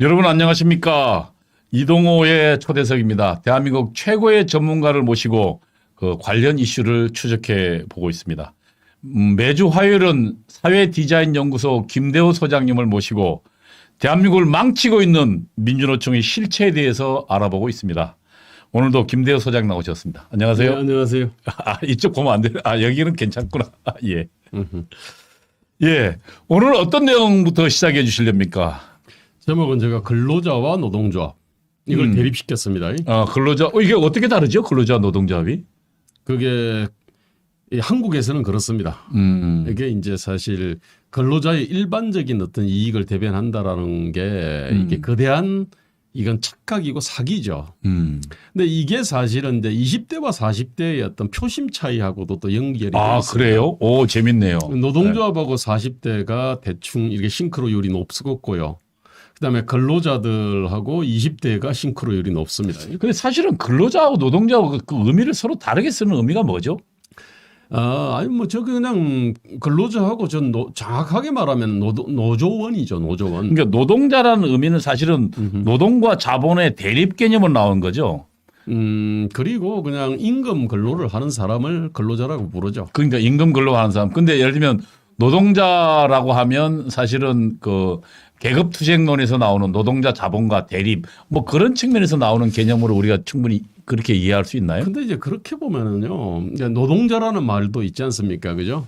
여러분 안녕하십니까? 이동호의 초대석입니다. 대한민국 최고의 전문가를 모시고 그 관련 이슈를 추적해 보고 있습니다. 매주 화요일은 사회디자인연구소 김대호 소장님을 모시고 대한민국을 망치고 있는 민주노총의 실체에 대해서 알아보고 있습니다. 오늘도 김대호 소장 나오셨습니다. 안녕하세요. 네, 안녕하세요. 이쪽 보면 안 돼요. 여기는 괜찮구나. 예. 예. 오늘 어떤 내용부터 시작해 주시렵니까? 제목은 제가 근로자와 노동조합 이걸 대립시켰습니다. 근로자, 이게 어떻게 다르죠? 근로자 노동조합이? 그게 이 한국에서는 그렇습니다. 이게 이제 사실 근로자의 일반적인 어떤 이익을 대변한다라는 게 이게 거대한 이건 착각이고 사기죠. 근데 이게 사실은 이제 20대와 40대의 어떤 표심 차이하고도 또 연결이 되어 있습니다. 그래요? 오, 재밌네요. 노동조합하고 40대가 대충 이렇게 싱크로율이 높고요. 그다음에 근로자들하고 20대가 싱크로율이 높습니다. 근데 사실은 근로자하고 노동자하고 그 의미를 서로 다르게 쓰는 의미가 뭐죠? 아니 뭐 저 그냥 근로자하고 전 정확하게 말하면 노조원이죠, 노조원. 그러니까 노동자라는 의미는 사실은 노동과 자본의 대립 개념으로 나온 거죠. 그리고 그냥 임금 근로를 하는 사람을 근로자라고 부르죠. 그러니까 임금 근로하는 사람. 근데 예를 들면 노동자라고 하면 사실은 그 계급 투쟁론에서 나오는 노동자 자본과 대립 뭐 그런 측면에서 나오는 개념으로 우리가 충분히 그렇게 이해할 수 있나요? 근데 이제 그렇게 보면은요, 노동자라는 말도 있지 않습니까, 그죠?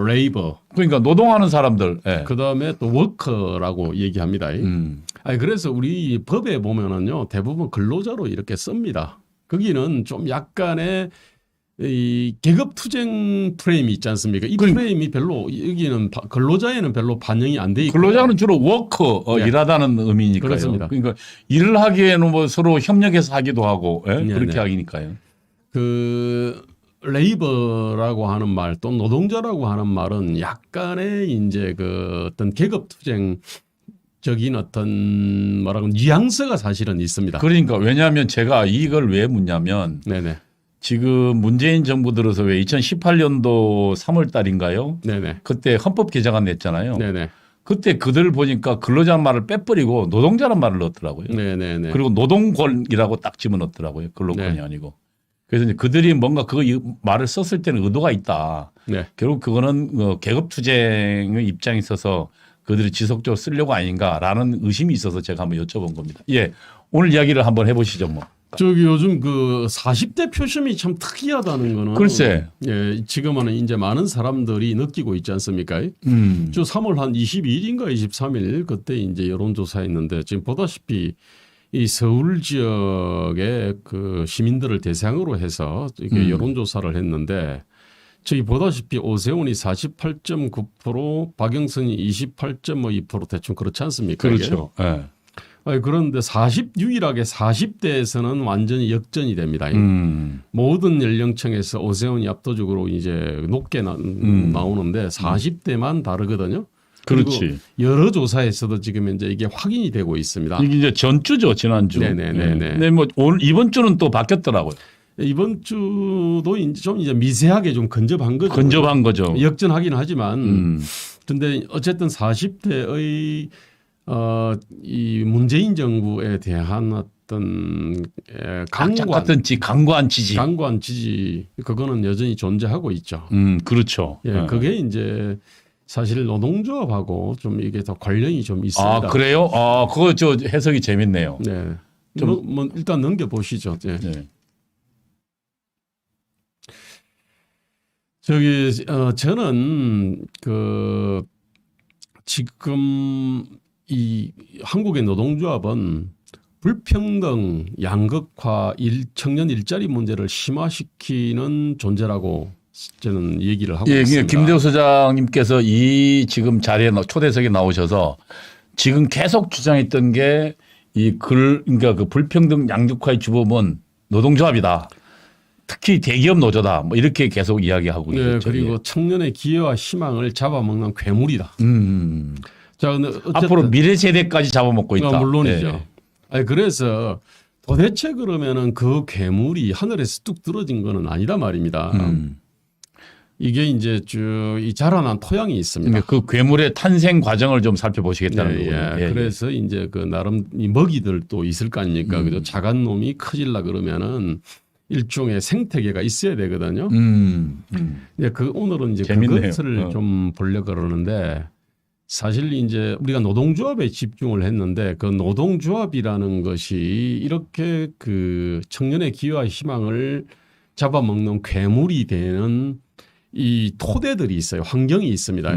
레이버. 그러니까 노동하는 사람들. 예. 그 다음에 또 워커라고 얘기합니다. 아니 그래서 우리 법에 보면은요, 대부분 근로자로 이렇게 씁니다. 거기는 좀 약간의 이 계급 투쟁 프레임이 있지 않습니까? 이 프레임이 별로 여기는 근로자에는 별로 반영이 안 돼 있고. 근로자는 주로 워커 일하다는 의미니까요. 그렇습니다. 그러니까 일을 하기에는 뭐 서로 협력해서 하기도 하고 그렇게 하기니까요. 그 레이버라고 하는 말 또 노동자라고 하는 말은 약간의 이제 그 어떤 계급 투쟁 적인 어떤 뭐라고 뉘앙스가 사실은 있습니다. 그러니까 왜냐하면 제가 이걸 왜 묻냐면 네네. 지금 문재인 정부 들어서 왜 2018년도 3월 달인가요? 네네. 그때 헌법 개정안 냈잖아요. 네네. 그때 그들 보니까 근로자는 말을 빼버리고 노동자란 말을 넣었더라고요. 네네네. 그리고 노동권이라고 딱 집어넣었더라고요. 근로권이 네. 아니고. 그래서 이제 그들이 뭔가 그 말을 썼을 때는 의도가 있다. 네. 결국 그거는 계급 투쟁의 입장에 있어서 그들이 지속적으로 쓰려고 아닌가라는 의심이 있어서 제가 한번 여쭤본 겁니다. 예, 오늘 이야기를 한번 해보시죠, 뭐. 저기 요즘 그 40대 표심이 참 특이하다는 거는 글쎄. 예, 지금은 이제 많은 사람들이 느끼고 있지 않습니까? 저 3월 한 22일인가 23일 그때 이제 여론조사했는데 지금 보다시피 이 서울 지역의 그 시민들을 대상으로 해서 이게 여론조사를 했는데 저희 보다시피 오세훈이 48.9%, 박영선이 28.2% 대충 그렇지 않습니까? 그렇죠. 예. 그런데 유일하게 40대에서는 완전히 역전이 됩니다. 모든 연령층에서 오세훈이 압도적으로 이제 높게 나오는데 40대만 다르거든요. 그렇지. 여러 조사에서도 지금 이제 이게 확인이 되고 있습니다. 이게 이제 전주죠, 지난주. 네네네. 네, 뭐 오늘 이번 주는 또 바뀌었더라고요. 이번 주도 이제 좀 이제 미세하게 좀 근접한 거죠. 근접한 거죠. 역전하긴 하지만, 근데 어쨌든 40대의 이 문재인 정부에 대한 어떤 강고한 지지 그거는 여전히 존재하고 있죠. 그렇죠. 예, 그게 이제 사실 노동조합하고 좀 이게 더 관련이 좀 있습니다. 그래요? 그거 저 해석이 재밌네요. 네. 뭐 일단 넘겨 보시죠. 네. 네. 저기 저는 그 지금 이 한국의 노동조합은 불평등, 양극화, 청년 일자리 문제를 심화시키는 존재라고 저는 얘기를 하고 있습니다. 김대호 소장님께서 이 지금 자리에 초대석에 나오셔서 지금 계속 주장했던 게 그러니까 그 불평등 양극화의 주범은 노동조합이다. 특히 대기업 노조다. 뭐 이렇게 계속 이야기하고 있죠. 그리고 청년의 기회와 희망을 잡아먹는 괴물이다. 자, 근데 앞으로 미래 세대까지 잡아먹고 있다. 물론이죠. 그래서 도대체 그러면은 그 괴물이 하늘에서 뚝 떨어진 거는 아니다 말입니다. 이게 이제 쭉 이 자라난 토양이 있습니다. 그러니까 그 괴물의 탄생 과정을 좀 살펴보시겠다는 예, 거군요. 예. 그래서 이제 그 나름 이 먹이들도 있을 거 아닙니까? 그죠? 작은 놈이 커질라 그러면은 일종의 생태계가 있어야 되거든요. 예, 그 오늘은 이제 재밌네요. 그것을 좀 보려고 그러는데 사실 이제 우리가 노동조합에 집중을 했는데 그 노동조합이라는 것이 이렇게 그 청년의 기회와 희망을 잡아먹는 괴물이 되는 이 토대들이 있어요. 환경이 있습니다.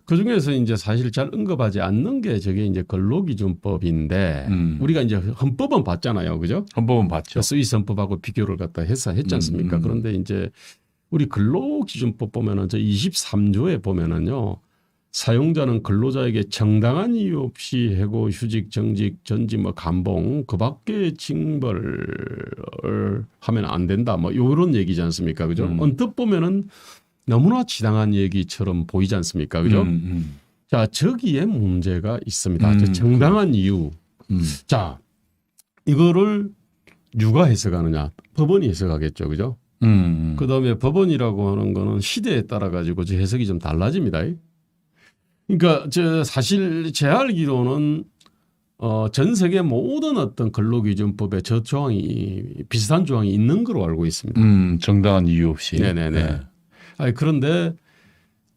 그 중에서 이제 사실 잘 언급하지 않는 게 저게 이제 근로기준법인데 우리가 이제 헌법은 봤잖아요. 그죠? 헌법은 봤죠. 스위스 헌법하고 비교를 갖다 해서 했지 않습니까? 그런데 이제 우리 근로기준법 보면은 저 23조에 보면은요. 사용자는 근로자에게 정당한 이유 없이 해고, 휴직, 정직, 전지, 뭐 감봉 그 밖에 징벌을 하면 안 된다. 뭐 이런 얘기지 않습니까? 그죠? 언뜻 보면은 너무나 지당한 얘기처럼 보이지 않습니까? 그죠? 자, 저기에 문제가 있습니다. 저 정당한 이유. 자, 이거를 누가 해석하느냐? 법원이 해석하겠죠. 그죠? 그 다음에 법원이라고 하는 거는 시대에 따라 가지고 저 해석이 좀 달라집니다. 그러니까 저 사실 제 알기로는 전 세계 모든 어떤 근로기준법에 저 조항이 비슷한 조항이 있는 걸로 알고 있습니다. 정당한 이유 없이. 네네네. 네. 아니, 그런데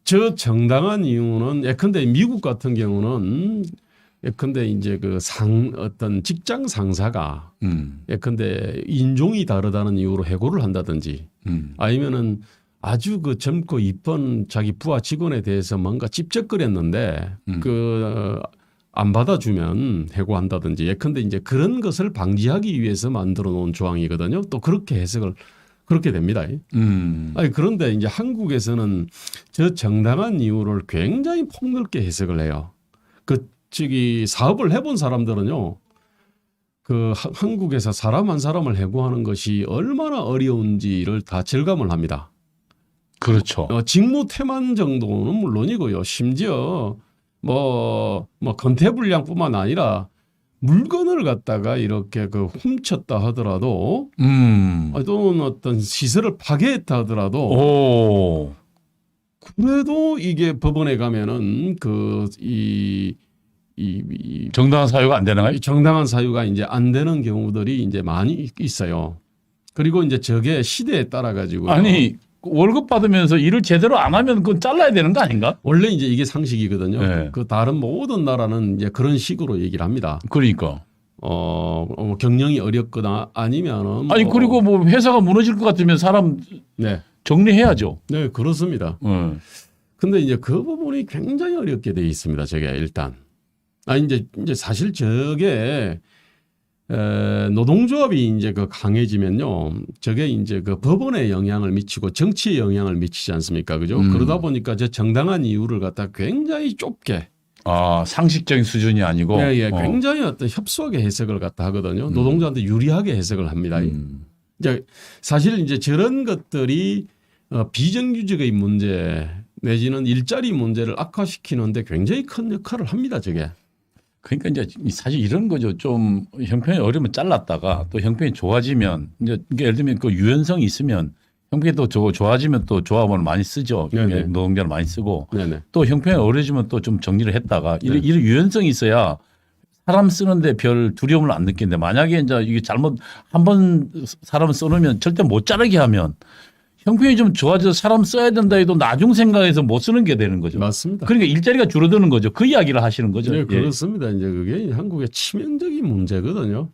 저 정당한 이유는 예컨대 미국 같은 경우는 예컨대 이제 그 어떤 직장 상사가 예컨대 인종이 다르다는 이유로 해고를 한다든지 아니면은 아주 그 젊고 이쁜 자기 부하 직원에 대해서 뭔가 찝쩍거렸는데 안 받아주면 해고한다든지 예컨대 이제 그런 것을 방지하기 위해서 만들어 놓은 조항이거든요. 또 그렇게 해석을 그렇게 됩니다. 아니, 그런데 이제 한국에서는 저 정당한 이유를 굉장히 폭넓게 해석을 해요. 사업을 해본 사람들은요. 한국에서 사람 한 사람을 해고하는 것이 얼마나 어려운지를 다 절감을 합니다. 그렇죠. 직무 태만 정도는 물론이고요. 심지어 건태불량뿐만 아니라 물건을 갖다가 이렇게 훔쳤다 하더라도 또는 어떤 시설을 파괴했다 하더라도 그래도 이게 법원에 가면은 정당한 사유가 안 되나요? 정당한 사유가 이제 안 되는 경우들이 이제 많이 있어요. 그리고 이제 저게 시대에 따라 가지고 아니 월급 받으면서 일을 제대로 안 하면 그건 잘라야 되는 거 아닌가? 원래 이제 이게 상식이거든요. 네. 그 다른 모든 나라는 이제 그런 식으로 얘기를 합니다. 그러니까. 경영이 어렵거나 아니면은 아니 그리고 뭐 회사가 무너질 것 같으면 사람 네. 정리해야죠. 네, 그렇습니다. 근데 이제 그 부분이 굉장히 어렵게 돼 있습니다. 저게 일단. 이제 사실 저게 노동조합이 이제 강해지면요. 저게 이제 법원에 영향을 미치고 정치에 영향을 미치지 않습니까? 그죠? 그러다 보니까 저 정당한 이유를 갖다 굉장히 좁게. 상식적인 수준이 아니고. 예, 굉장히 어떤 협소하게 해석을 갖다 하거든요. 노동자한테 유리하게 해석을 합니다. 이제 사실 이제 저런 것들이 비정규직의 문제 내지는 일자리 문제를 악화시키는데 굉장히 큰 역할을 합니다. 저게. 그러니까 이제 사실 이런 거죠. 좀 형편이 어려우면 잘랐다가 또 형편이 좋아지면 이제 예를 들면 그 유연성이 있으면 형편이 또 좋아지면 또 조합원을 많이 쓰죠. 네네. 노동자를 많이 쓰고 네네. 또 형편이 어려지면 또 좀 정리를 했다가 이런 유연성이 있어야 사람 쓰는데 별 두려움을 안 느끼는데 만약에 이제 이게 잘못 한번 사람을 써놓으면 절대 못 자르게 하면 형편이 좀 좋아져서 사람 써야 된다 해도 나중 생각해서 못 쓰는 게 되는 거죠. 맞습니다. 그러니까 일자리가 줄어드는 거죠. 그 이야기를 하시는 거죠. 네, 예. 그렇습니다. 이제 그게 한국의 치명적인 문제거든요.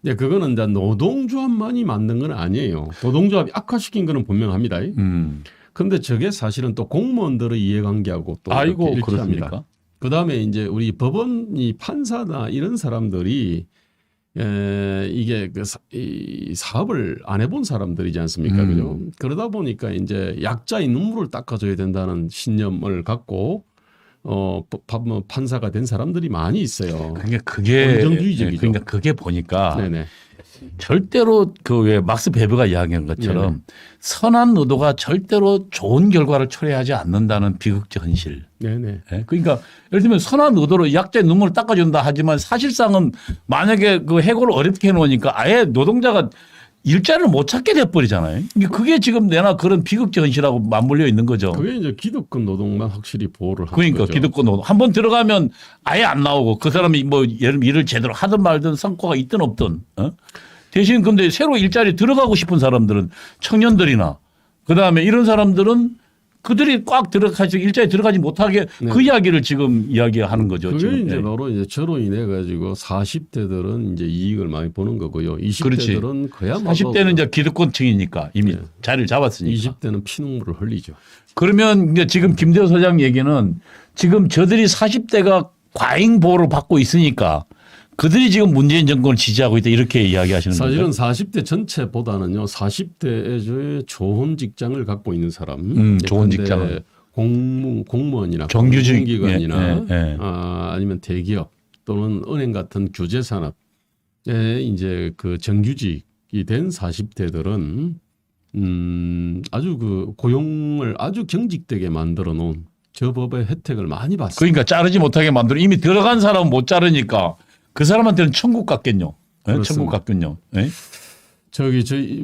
이제 그거는 이제 노동조합만이 만든 건 아니에요. 노동조합이 악화시킨 거는 분명합니다. 그런데 저게 사실은 또 공무원들의 이해관계하고 또 아이고 일치합니다. 그렇습니까? 그 다음에 이제 우리 법원이 판사나 이런 사람들이 이게 이 사업을 안 해본 사람들이지 않습니까? 그죠? 그러다 보니까 이제 약자의 눈물을 닦아줘야 된다는 신념을 갖고 판사가 된 사람들이 많이 있어요. 그러니까 그게 온정주의적이죠. 그러니까 그게 보니까 네네. 절대로 그 왜 막스 베버가 이야기한 것처럼 네네. 선한 의도가 절대로 좋은 결과를 초래하지 않는다는 비극적 현실. 네네. 예? 그러니까 예를 들면 선한 의도로 약자의 눈물을 닦아준다 하지만 사실상은 만약에 그 해고를 어렵게 해놓으니까 아예 노동자가 일자리를 못 찾게 돼버리잖아요. 그게 지금 내나 그런 비극적 현실하고 맞물려 있는 거죠. 그게 이제 기득권 노동만 확실히 보호를 하는 그러니까 거죠. 기득권 노동 한번 들어가면 아예 안 나오고 그 사람이 뭐 일을 제대로 하든 말든 성과가 있든 없든 대신 근데 새로 일자리 들어가고 싶은 사람들은 청년들이나 그다음에 이런 사람들은 그들이 꽉 들어가서 일자리 들어가지 못하게 그 이야기를 지금 이야기하는 거죠. 그게 지금. 이제 네. 바로 이제 저로 인해 가지고 40대들은 이제 이익을 많이 보는 거고요. 20대들은 그렇지. 그야말로 40대는 이제 기득권층이니까 이미 자리를 잡았으니까. 20대는 피눈물을 흘리죠. 그러면 이제 지금 김대호 소장 얘기는 지금 저들이 40대가 과잉 보호를 받고 있으니까 그들이 지금 문재인 정권을 지지하고 있다 이렇게 이야기하시는 사실은 거죠. 40대 전체보다는요. 40대의 좋은 직장을 갖고 있는 사람, 좋은 직장을. 공무원이나 정규직 공기관이나 예. 아니면 대기업 또는 은행 같은 규제 산업에 이제 그 정규직이 된 40대들은 아주 그 고용을 아주 경직되게 만들어 놓은 저 법의 혜택을 많이 봤어요. 그러니까 자르지 못하게 만들어 이미 들어간 사람은 못 자르니까 그 사람한테는 천국 같겠요. 예? 천국 같군요. 예? 저희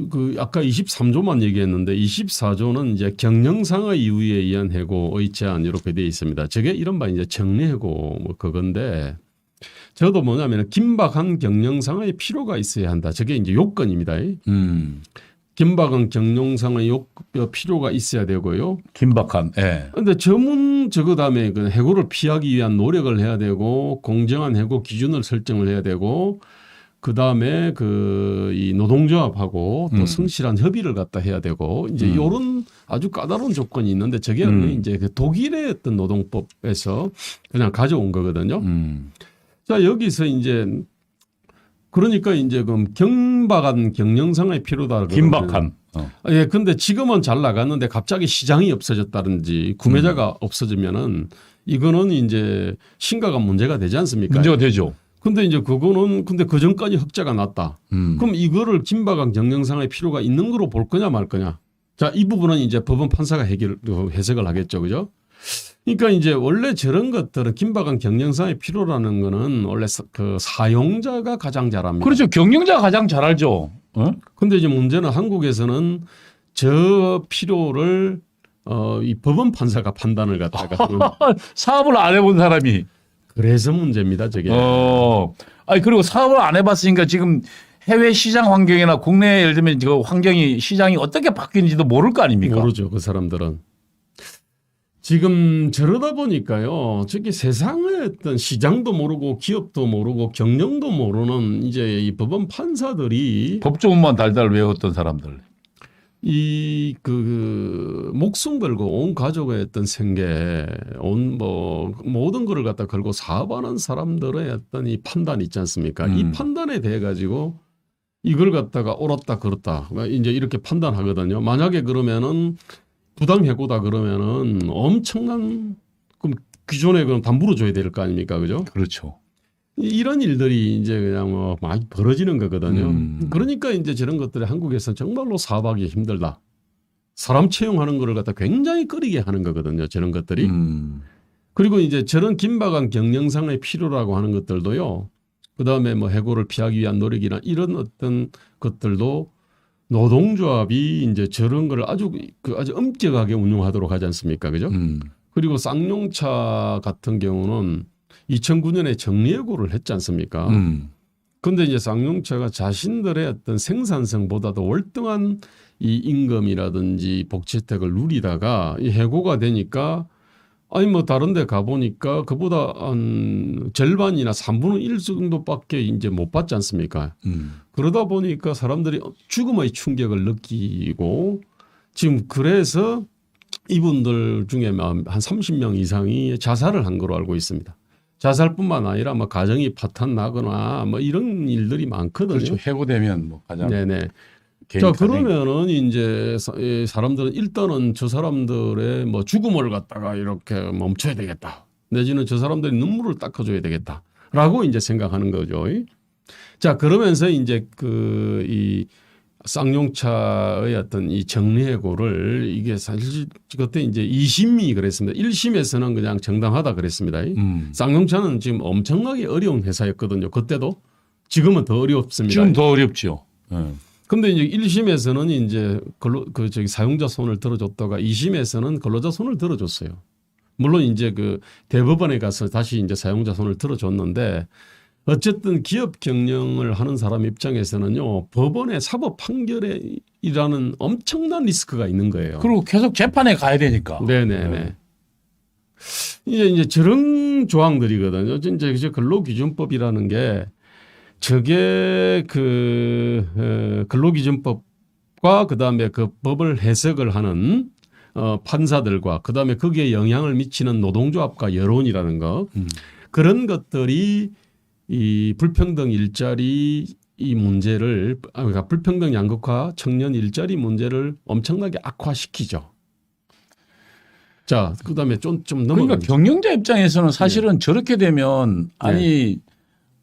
그 아까 23조만 얘기했는데 24조는 이제 경영상의 이유에 의한 해고의 제한 이렇게 되어 있습니다. 저게 이른바 이제 정리해고 뭐 그건데 저도 뭐냐면 긴박한 경영상의 필요가 있어야 한다. 저게 이제 요건입니다. 긴박한 경영상의 필요가 있어야 되고요. 긴박한. 예. 그런데 저거 다음에 그 해고를 피하기 위한 노력을 해야 되고 공정한 해고 기준을 설정을 해야 되고 그 다음에 이 노동조합하고 또 성실한 협의를 갖다 해야 되고 이제 이런 아주 까다로운 조건이 있는데 저게 이제 그 독일의 어떤 노동법에서 그냥 가져온 거거든요. 자 여기서 이제 그러니까 이제 그럼 긴박한 경영상의 필요다. 긴박한. 예, 근데 지금은 잘 나갔는데 갑자기 시장이 없어졌다든지 구매자가 없어지면은 이거는 이제 심각한 문제가 되지 않습니까? 문제가 되죠. 근데 이제 그거는 근데 그 전까지 흑자가 났다. 그럼 이거를 긴박한 경영상의 필요가 있는 거로 볼 거냐 말 거냐. 자, 이 부분은 이제 법원 판사가 해석을 하겠죠. 그죠? 그러니까 이제 원래 저런 것들은 긴박한 경영상의 필요라는 거는 원래 그 사용자가 가장 잘 압니다. 그렇죠. 경영자가 가장 잘 알죠. 근데 이제 문제는 한국에서는 저 필요를 이 법원 판사가 판단을 갖다가 하는 사업을 안 해본 사람이. 그래서 문제입니다, 저게. 아니 그리고 사업을 안 해봤으니까 지금 해외 시장 환경이나 국내 예를 들면 그 환경이 시장이 어떻게 바뀌는지도 모를 거 아닙니까? 모르죠, 그 사람들은. 지금 저러다 보니까요, 저기 세상의 어떤 시장도 모르고 기업도 모르고 경영도 모르는 이제 이 법원 판사들이 법조문만 달달 외웠던 사람들. 그 목숨 걸고 온 가족의 어떤 생계, 온 뭐 모든 거를 갖다 걸고 사업하는 사람들의 어떤 이 판단이 있지 않습니까? 이 판단에 대해 가지고 이걸 갖다가 옳았다 그렇다 이제 이렇게 판단하거든요. 만약에 그러면은 부당 해고다 그러면은 엄청난 그럼 기존에 그럼 다 물어줘야 될 거 아닙니까, 그죠? 그렇죠. 이런 일들이 이제 그냥 뭐 많이 벌어지는 거거든요. 그러니까 이제 저런 것들이 한국에서 정말로 사업하기 힘들다. 사람 채용하는 거를 갖다 굉장히 꺼리게 하는 거거든요. 저런 것들이. 그리고 이제 저런 긴박한 경영상의 필요라고 하는 것들도요. 그다음에 뭐 해고를 피하기 위한 노력이나 이런 어떤 것들도 노동조합이 이제 저런 걸 아주 엄격하게 운영하도록 하지 않습니까? 그죠? 그리고 쌍용차 같은 경우는 2009년에 정리해고를 했지 않습니까? 그런데 이제 쌍용차가 자신들의 어떤 생산성보다도 월등한 이 임금이라든지 복지 혜택을 누리다가 이 해고가 되니까 아니 뭐 다른 데 가보니까 그보다 한 절반이나 3분의 1 정도밖에 이제 못 받지 않습니까? 그러다 보니까 사람들이 죽음의 충격을 느끼고 지금 그래서 이분들 중에 한 30명 이상이 자살을 한 걸로 알고 있습니다. 자살뿐만 아니라 뭐 가정이 파탄 나거나 뭐 이런 일들이 많거든요. 그렇죠. 해고되면 뭐 가장. 네네. 개인 자, 가정이. 그러면은 이제 사람들은 일단은 저 사람들의 뭐 죽음을 갖다가 이렇게 멈춰야 되겠다. 내지는 저 사람들이 눈물을 닦아줘야 되겠다라고 이제 생각하는 거죠. 자, 그러면서 이제 이 쌍용차의 어떤 이 정리해고를 이게 사실 그때 이제 2심이 그랬습니다. 1심에서는 그냥 정당하다 그랬습니다. 쌍용차는 지금 엄청나게 어려운 회사였거든요. 그때도 지금은 더 어렵습니다. 지금 더 어렵죠. 근데 이제 1심에서는 이제 사용자 손을 들어줬다가 2심에서는 근로자 손을 들어줬어요. 물론 이제 그 대법원에 가서 다시 이제 사용자 손을 들어줬는데 어쨌든 기업 경영을 하는 사람 입장에서는요, 법원의 사법 판결이라는 엄청난 리스크가 있는 거예요. 그리고 계속 재판에 가야 되니까. 네네네. 이제 저런 조항들이거든요. 이제 근로기준법이라는 게 저게 근로기준법과 그다음에 그 법을 해석을 하는 판사들과 그다음에 거기에 영향을 미치는 노동조합과 여론이라는 거 그런 것들이 이 불평등 일자리 이 문제를 그러니까 불평등 양극화 청년 일자리 문제를 엄청나게 악화시키죠. 자, 그다음에 좀 넘어가. 그러니까 경영자 입장에서는 사실은 저렇게 되면 아니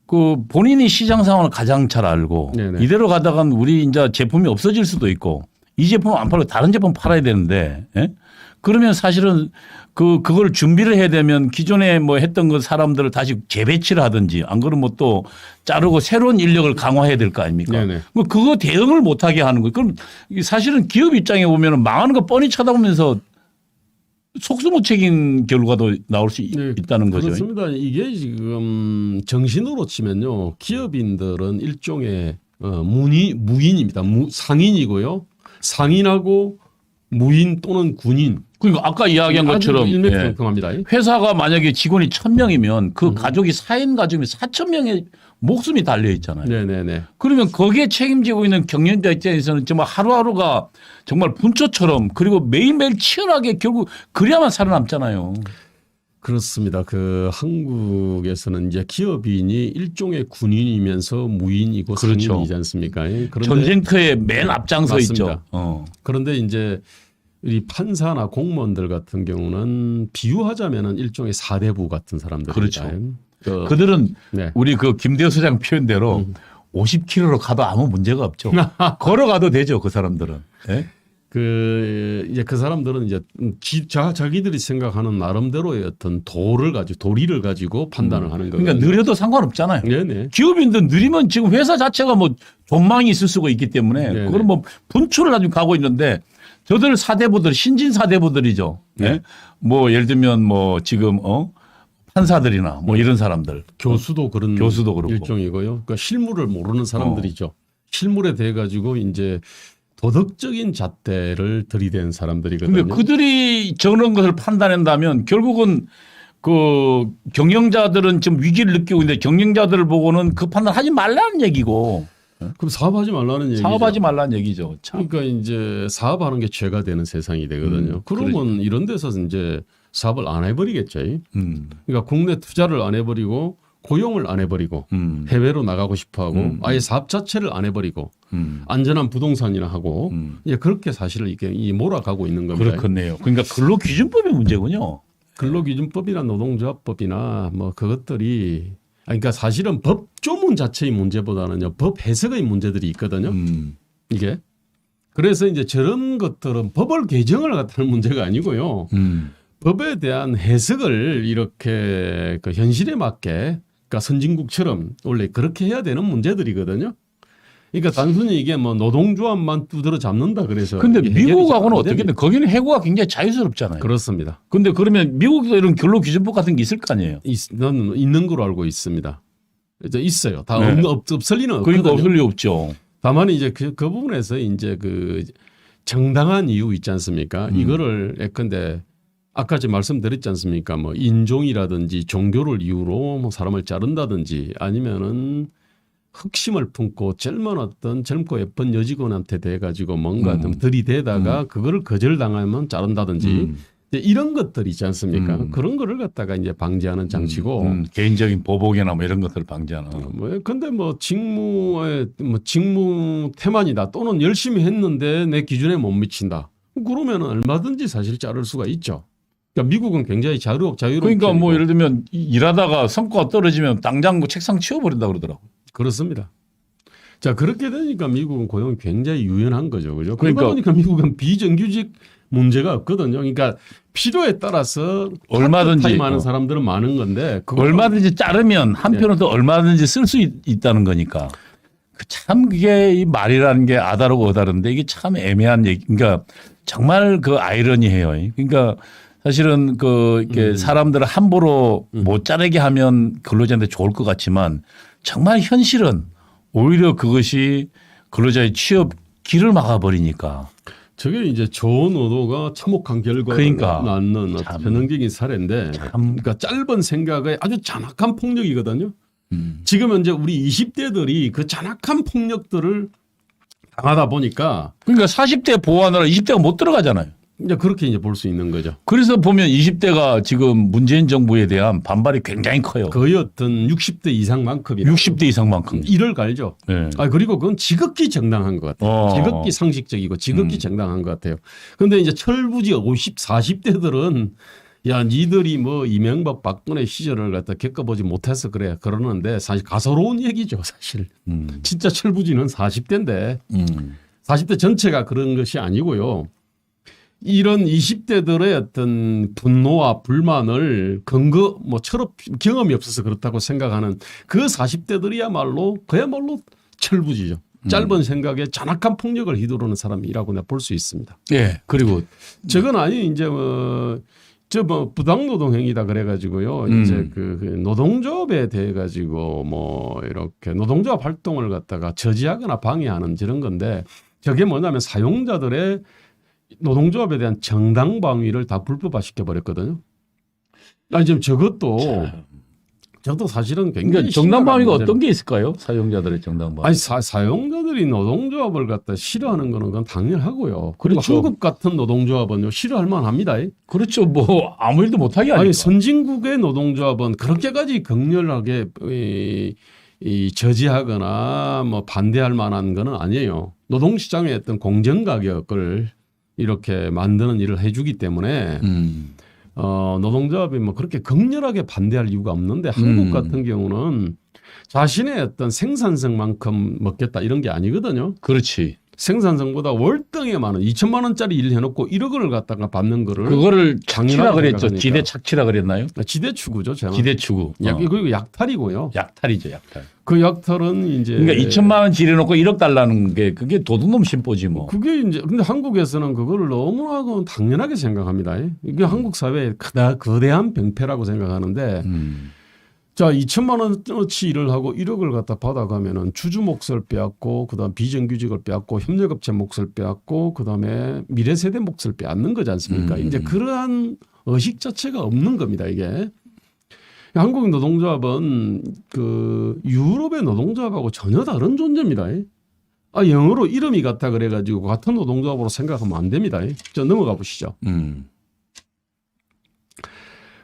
그 본인이 시장 상황을 가장 잘 알고 네네. 이대로 가다간 우리 이제 제품이 없어질 수도 있고 이 제품 안 팔고 다른 제품 팔아야 되는데 예? 그러면 사실은 그걸 준비를 해야 되면 기존에 뭐 했던 그 사람들을 다시 재배치를 하든지 안 그러면 뭐 또 자르고 새로운 인력을 강화해야 될 거 아닙니까? 네네. 뭐 그거 대응을 못하게 하는 거예요. 그럼 사실은 기업 입장에 보면 망하는 거 뻔히 쳐다보면서 속수무책인 결과도 나올 수 있다는 거죠. 그렇습니다. 이게 지금 정신으로 치면요, 기업인들은 일종의 무인입니다. 상인이고요. 상인하고 무인 또는 군인. 그러니까 아까 이야기한 것처럼 일맥상통합니다. 회사가 만약에 직원이 1,000명이면 그 가족이 4인 가족이면 4,000명의 목숨이 달려 있잖아요. 네네네. 그러면 거기에 책임지고 있는 경영자 입장에서는 정말 하루하루가 정말 분초처럼 그리고 매일매일 치열하게 결국 그래야만 살아남잖아요. 그렇습니다. 한국에서는 이제 기업인이 일종의 군인이면서 무인이고 그렇죠. 상인이지 않습니까? 그런데 전쟁터에 맨 앞장서 맞습니다. 있죠. 그런데 이제 이 판사나 공무원들 같은 경우는 비유하자면은 일종의 사대부 같은 사람들입니다. 그렇죠. 그들은 네. 우리 그 김대호 소장 표현대로 50km로 가도 아무 문제가 없죠. 걸어가도 되죠. 그 사람들은. 네? 이제 그 사람들은 이제 자기들이 생각하는 나름대로의 어떤 도리를 가지고 판단을 하는 거예요. 그러니까 느려도 상관없잖아요. 네네. 기업인들 느리면 지금 회사 자체가 뭐 전망이 있을 수가 있기 때문에 네네. 그건 뭐 분출을 가지고 가고 있는데 저들 사대부들 신진 사대부들이죠. 네? 뭐 예를 들면 뭐 지금 판사들이나 뭐 이런 사람들 교수도 그런 교수도 그렇고 일종이고요. 그러니까 실무를 모르는 사람들이죠. 실물에 대해 가지고 이제 도덕적인 잣대를 들이댄 사람들이거든요. 근데 그들이 저런 것을 판단한다면 결국은 그 경영자들은 지금 위기를 느끼고 있는데 경영자들을 보고는 그 판단 하지 말라는 얘기고. 그럼 사업하지 말라는 얘기죠. 사업하지 말라는 얘기죠. 참. 그러니까 이제 사업하는 게 죄가 되는 세상이 되거든요. 그러면 이런 데서 이제 사업을 안 해버리겠죠. 그러니까 국내 투자를 안 해버리고 고용을 안 해버리고 해외로 나가고 싶어하고 아예 사업 자체를 안 해버리고 안전한 부동산이나 하고 이제 그렇게 사실을 이게 몰아가고 있는 겁니다. 그렇겠네요. 그러니까 근로기준법의 문제군요. 근로기준법이나 노동조합법이나 뭐 그것들이 그러니까 사실은 법조문 자체의 문제보다는요 법 해석의 문제들이 있거든요. 이게 그래서 이제 저런 것들은 법을 개정을 갖다는 문제가 아니고요. 법에 대한 해석을 이렇게 그 현실에 맞게 그러니까 선진국처럼 원래 그렇게 해야 되는 문제들이거든요. 그러니까 단순히 이게 뭐 노동조합만 두드러 잡는다 그래서. 근데 이게 해결이 미국하고는 안 어떻게 됩니다. 돼? 거기는 해고가 굉장히 자유스럽잖아요. 그렇습니다. 근데 그러면 미국도 이런 근로기준법 같은 게 있을 거 아니에요? 는 있는 걸로 알고 있습니다. 이제 있어요. 다 네. 없을 리는 없거든요. 그러니까 없을 리 없죠. 다만 이제 그 부분에서 이제 그 정당한 이유 있지 않습니까? 이거를 예컨대 아까 제가 말씀드렸지 않습니까? 뭐 인종이라든지 종교를 이유로 뭐 사람을 자른다든지 아니면은 흑심을 품고 젊고 예쁜 여직원한테 대 가지고 뭔가 좀 들이대다가 그거를 거절당하면 자른다든지 이런 것들 있지 않습니까? 그런 거를 갖다가 이제 방지하는 장치고 개인적인 보복이나 뭐 이런 것들을 방지하는. 근데 뭐 직무 태만이다 또는 열심히 했는데 내 기준에 못 미친다. 그러면 얼마든지 사실 자를 수가 있죠. 그러니까 미국은 굉장히 자유롭게. 그러니까 뭐 예를 들면 일하다가 성과가 떨어지면 당장 뭐 책상 치워버린다 그러더라고. 그렇습니다. 자 그렇게 되니까 미국은 고용이 굉장히 유연한 거죠, 그죠? 그러니까 그러다 보니까 미국은 비정규직 문제가 없거든요. 그러니까 필요에 따라서 얼마든지 타임하는 사람들은 많은 건데 얼마든지 자르면 한편으로 또 얼마든지 쓸 수 있다는 거니까. 참 그게 이 말이라는 게 아다르고 어다른데 이게 참 애매한 얘기. 그러니까 정말 그 아이러니해요. 그러니까 사실은 그 이렇게 사람들을 함부로 못 자르게 하면 근로자한테 좋을 것 같지만 정말 현실은 오히려 그것이 근로자의 취업 길을 막아버리니까. 저게 이제 좋은 의도가 참혹한 결과를 그러니까. 낳는 참. 전형적인 사례인데, 그러니까 짧은 생각에 아주 잔악한 폭력이거든요. 지금 현재 우리 20대들이 그 잔악한 폭력들을 당하다 보니까 그러니까 40대 보호하느라 20대가 못 들어가잖아요. 이제 그렇게 이제 볼 수 있는 거죠. 그래서 보면 20대가 지금 문재인 정부에 대한 반발이 굉장히 커요. 거의 어떤 60대 이상만큼이나 60대 이상만큼. 이를 갈죠. 네. 그리고 그건 지극히 정당한 것 같아요. 지극히 상식적이고 지극히 정당한 것 같아요. 그런데 이제 철부지 50, 40대들은 야, 니들이 뭐 이명박 박근혜 시절을 갖다 겪어보지 못해서 그래. 그러는데 사실 가소로운 얘기죠, 사실. 진짜 철부지는 40대인데 40대 전체가 그런 것이 아니고요. 이런 20대들의 어떤 분노와 불만을 근거 뭐 철업 경험이 없어서 그렇다고 생각하는 그 40대들이야말로 그야말로 철부지죠. 짧은 생각에 잔악한 폭력을 휘두르는 사람이라고 내가 볼 수 있습니다. 예. 그리고 저건 아니 이제 뭐 부당노동 행위다 그래가지고요. 이제 그 노동조합에 대해 가지고 뭐 이렇게 노동조합 활동을 갖다가 저지하거나 방해하는 저런 건데 저게 뭐냐면 사용자들의 노동조합에 대한 정당 방위를 다 불법화 시켜버렸거든요. 지금 저도 사실은 굉장히 그러니까 정당 방위가 심각한 어떤 게 있을까요? 사용자들의 정당 방위. 아니 사용자들이 노동조합을 갖다 싫어하는 거는 그건 당연하고요. 그리고 그렇죠. 한국 같은 노동조합은 싫어할 만합니다. 그렇죠. 뭐 아무 일도 못하게 하니까. 아니 선진국의 노동조합은 그렇게까지 격렬하게 이 저지하거나 뭐 반대할 만한 거는 아니에요. 노동시장의 어떤 공정 가격을 이렇게 만드는 일을 해주기 때문에 노동조합이 뭐 그렇게 극렬하게 반대할 이유가 없는데 한국 같은 경우는 자신의 어떤 생산성만큼 먹겠다 이런 게 아니거든요. 그렇지. 생산성보다 월등히 많은 2천만 원짜리 일 해놓고 1억을 갖다가 받는 거를 그거를 착취라 당연하게 그랬죠. 생각하니까. 지대 착취라 그랬나요? 지대추구죠. 제가. 지대추구. 그리고 약탈이고요. 약탈이죠. 약탈. 그 약탈은 이제 그러니까 2천만 원 지르놓고 1억 달라는 게 그게 도둑놈 심보지 뭐. 그게 이제 근데 한국에서는 그거를 너무나 당연하게 생각합니다. 이게 한국 사회의 거대한 병폐라고 생각하는데 자 2천만 원어치 일을 하고 1억을 갖다 받아가면은 주주 몫을 빼앗고 그다음 비정규직을 빼앗고 협력업체 몫을 빼앗고 그다음에 미래 세대 몫을 빼앗는 거지 않습니까? 이제 그러한 의식 자체가 없는 겁니다. 이게 한국 노동조합은 그 유럽의 노동조합하고 전혀 다른 존재입니다. 영어로 이름이 같다 그래가지고 같은 노동조합으로 생각하면 안 됩니다. 저 넘어가 보시죠.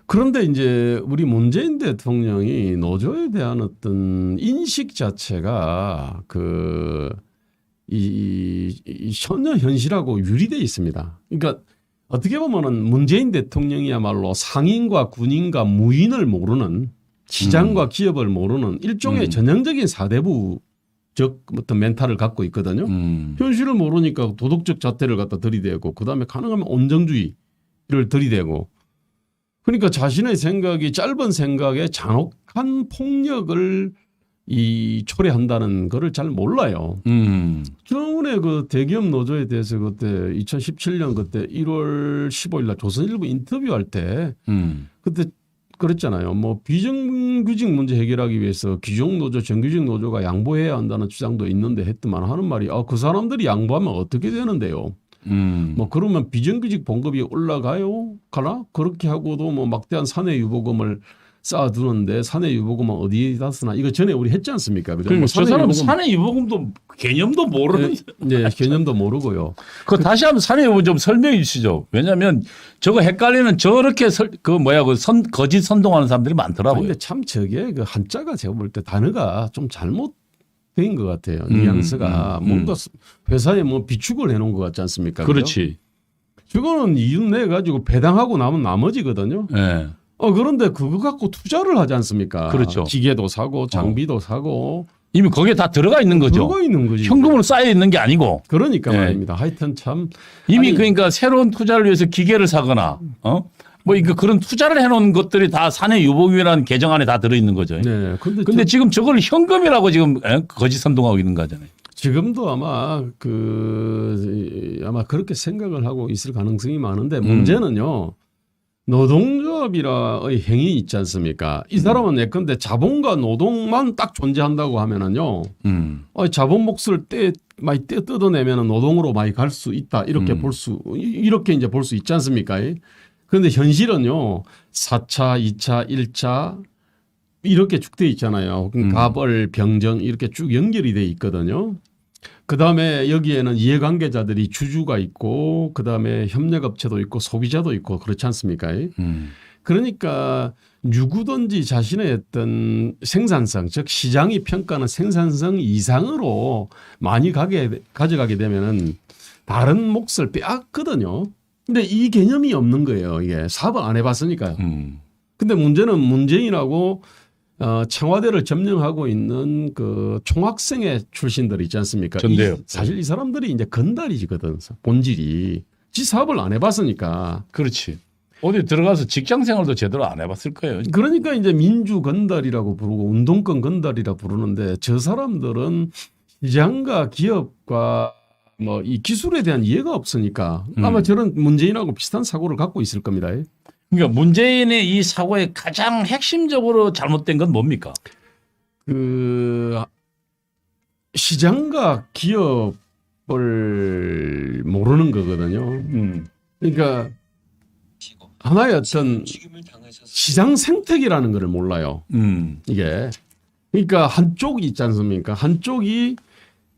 그런데 이제 우리 문재인 대통령이 노조에 대한 어떤 인식 자체가 전혀 현실하고 유리돼 있습니다. 그러니까 어떻게 보면은 문재인 대통령이야말로 상인과 군인과 무인을 모르는 시장과 기업을 모르는 일종의 전형적인 사대부적 어떤 멘탈을 갖고 있거든요. 현실을 모르니까 도덕적 잣대를 갖다 들이대고 그다음에 가능하면 온정주의를 들이대고 그러니까 자신의 생각이 짧은 생각에 잔혹한 폭력을 초래한다는 거를 잘 몰라요. 저번에 그 대기업 노조에 대해서 그때 2017년 그때 1월 15일 날 조선일보 인터뷰할 때 그때 그랬잖아요. 뭐 비정규직 문제 해결하기 위해서 귀족 노조, 정규직 노조가 양보해야 한다는 주장도 있는데 했더만 하는 말이 그 사람들이 양보하면 어떻게 되는데요. 뭐 그러면 비정규직 봉급이 올라가요? 가나? 그렇게 하고도 뭐 막대한 사내 유보금을 쌓아두는데 사내 유보금은 어디다 쓰나? 이거 전에 우리 했지 않습니까? 그죠? 그러니까 저 사람 사내 유보금도 개념도 모르는. 네, 개념도 모르고요. 그 다시 한번 사내 유보금 좀 설명해 주시죠. 왜냐하면 저거 헷갈리는 저렇게 거짓 선동하는 사람들이 많더라고요. 근데 참 저게 그 한자가 제가 볼 때 단어가 좀 잘못 된 것 같아요. 뉘앙스가 뭔가 회사에 뭐 비축을 해놓은 것 같지 않습니까? 그렇지. 저거는 이윤 내 가지고 배당하고 남은 나머지거든요. 네. 그런데 그거 갖고 투자를 하지 않습니까? 그렇죠. 기계도 사고 장비도 사고 이미 거기에 다 들어가 있는 거죠. 들어가 있는 거지. 현금으로 쌓여 있는 게 아니고. 그러니까 네. 말입니다. 하여튼 참 이미 그러니까 새로운 투자를 위해서 기계를 사거나 뭐 이거 그런 투자를 해놓은 것들이 다 사내 유보금이라는 개정 안에 다 들어있는 거죠. 네. 근데 지금 저걸 현금이라고 지금 거짓 선동하고 있는 거잖아요. 지금도 아마 아마 그렇게 생각을 하고 있을 가능성이 많은데 문제는요. 노동조합이라의 행위 있지 않습니까? 이 사람은 예컨대 자본과 노동만 딱 존재한다고 하면은요. 자본 몫을 많이 뜯어내면은 노동으로 많이 갈 수 있다. 이렇게 이렇게 이제 볼 수 있지 않습니까? 그런데 현실은요. 4차, 2차, 1차 이렇게 쭉 돼 있잖아요. 갑을, 병정 이렇게 쭉 연결이 돼 있거든요. 그다음에 여기에는 이해관계자들이 주주가 있고 그다음에 협력업체도 있고 소비자도 있고 그렇지 않습니까? 그러니까 누구든지 자신의 어떤 생산성 즉 시장이 평가하는 생산성 이상으로 많이 가져가게 되면은 다른 몫을 빼앗거든요. 근데 이 개념이 없는 거예요. 이게 사업을 안 해봤으니까요. 근데 문제는 문재인하고 청와대를 점령하고 있는 그 총학생회 출신들 있지 않습니까? 전대요. 사실 이 사람들이 이제 건달이거든. 본질이. 지 사업을 안 해봤으니까. 그렇지. 어디 들어가서 직장 생활도 제대로 안 해봤을 거예요. 그러니까 이제 민주 건달이라고 부르고 운동권 건달이라 부르는데 저 사람들은 시장과 기업과 뭐 이 기술에 대한 이해가 없으니까 아마 저런 문재인하고 비슷한 사고를 갖고 있을 겁니다. 그러니까 문재인의 이 사고의 가장 핵심적으로 잘못된 건 뭡니까? 시장과 기업을 모르는 거거든요. 그러니까 하나의 어떤 시장 생태계라는 걸 몰라요. 이게 그러니까 한쪽이 있지 않습니까? 한쪽이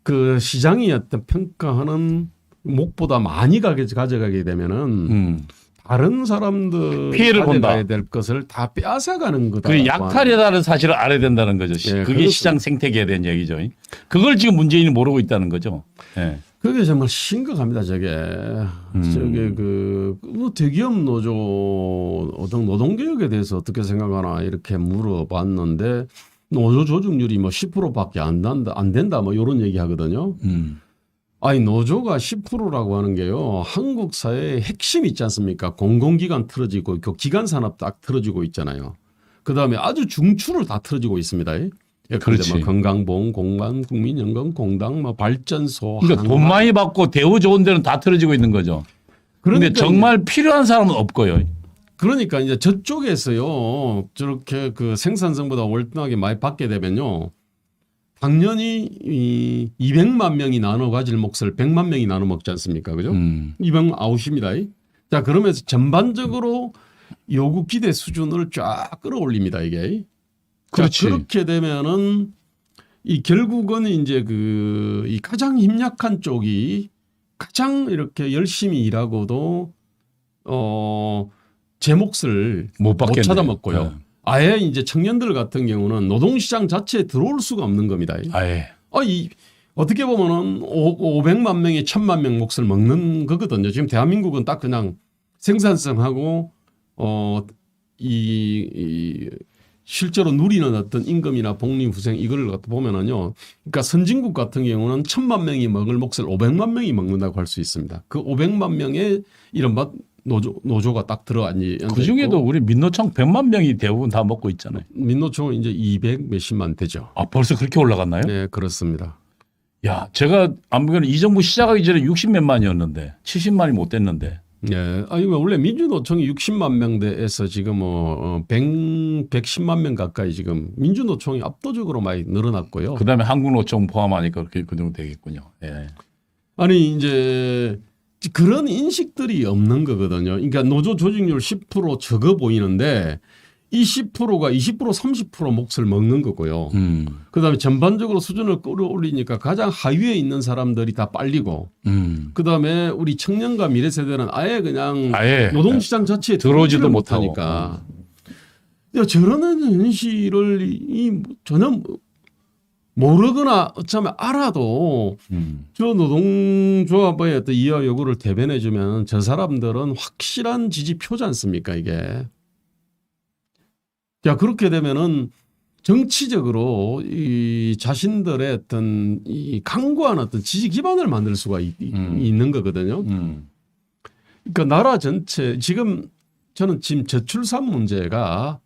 그 시장이 어떤 평가하는 목보다 많이 가져가게 되면은 다른 사람들 피해를 본다. 가져가야 될 것을 다 빼앗아가는 거다. 그 약탈이라는 사실을 알아야 된다는 거죠. 예, 그게 시장 생태계에 대한 얘기죠. 그걸 지금 문재인이 모르고 있다는 거죠. 예. 그게 정말 심각합니다. 저게 대기업 노조 어떤 노동개혁에 대해서 어떻게 생각하나 이렇게 물어봤는데 노조 조직률이 뭐 10%밖에 안 된다 뭐 이런 얘기 하거든요. 아니 노조가 10%라고 하는 게요. 한국 사회의 핵심 있지 않습니까? 공공기관 틀어지고 있고 기관 산업 딱 틀어지고 있잖아요. 그다음에 아주 중추를 다 틀어지고 있습니다. 그렇지. 뭐 건강보험, 공간, 국민연금, 공당, 뭐 발전소. 그러니까 돈 많이 받고 대우 좋은 데는 다 틀어지고 있는 거죠. 그런데 그러니까 정말 필요한 사람은 없고요. 그러니까 이제 저쪽에서요. 저렇게 그 생산성보다 월등하게 많이 받게 되면요. 당연히 이 200만 명이 나눠 가질 몫을 100만 명이 나눠 먹지 않습니까? 그죠? 200만 아웃입니다. 자, 그러면서 전반적으로 요구 기대 수준을 쫙 끌어올립니다, 이게. 그렇지. 자, 그렇게 되면은 이 결국은 이제 이 가장 힘약한 쪽이 가장 이렇게 열심히 일하고도 제 몫을 못 받겠네요. 찾아먹고요. 네. 아예 이제 청년들 같은 경우는 노동시장 자체에 들어올 수가 없는 겁니다. 아예. 어떻게 보면은 500만 명이 1000만 명 몫을 먹는 거거든요. 지금 대한민국은 딱 그냥 생산성하고 실제로 누리는 어떤 임금이나 복리후생 이걸 갖다 보면은요. 그러니까 선진국 같은 경우는 1000만 명이 먹을 몫을 500만 명이 먹는다고 할 수 있습니다. 그 500만 명의 이른바 노조가 딱 들어앉이. 그 중에도 우리 민노총 100만 명이 대부분 다 먹고 있잖아요. 민노총은 이제 200 몇십만 되죠. 아, 벌써 그렇게 올라갔나요? 네, 그렇습니다. 야, 제가 안 보기에는 이 정부 시작하기 전에 60몇만이었는데 70만이 못 됐는데. 네. 이거 원래 민주노총이 60만 명대에서 지금 110만 명 가까이 지금 민주노총이 압도적으로 많이 늘어났고요. 그다음에 한국노총 포함하니까 그렇게 그 정도 되겠군요. 예. 아니 이제 그런 인식들이 없는 거거든요. 그러니까 노조 조직률 10% 적어 보이는데 이 10%가 20% 30% 몫을 먹는 거고요. 그다음에 전반적으로 수준을 끌어올리니까 가장 하위에 있는 사람들이 다 빨리고 그다음에 우리 청년과 미래 세대는 아예 그냥 노동시장 자체에 들어오지도 못하니까 저런 현실을 전혀 모르거나 어쩌면 알아도 저 노동조합의 어떤 이하 요구를 대변해 주면 저 사람들은 확실한 지지표지 않습니까 이게. 자, 그렇게 되면은 정치적으로 이 자신들의 어떤 이 강고한 어떤 지지 기반을 만들 수가 있는 거거든요. 그러니까 나라 전체 지금 저는 지금 저출산 문제가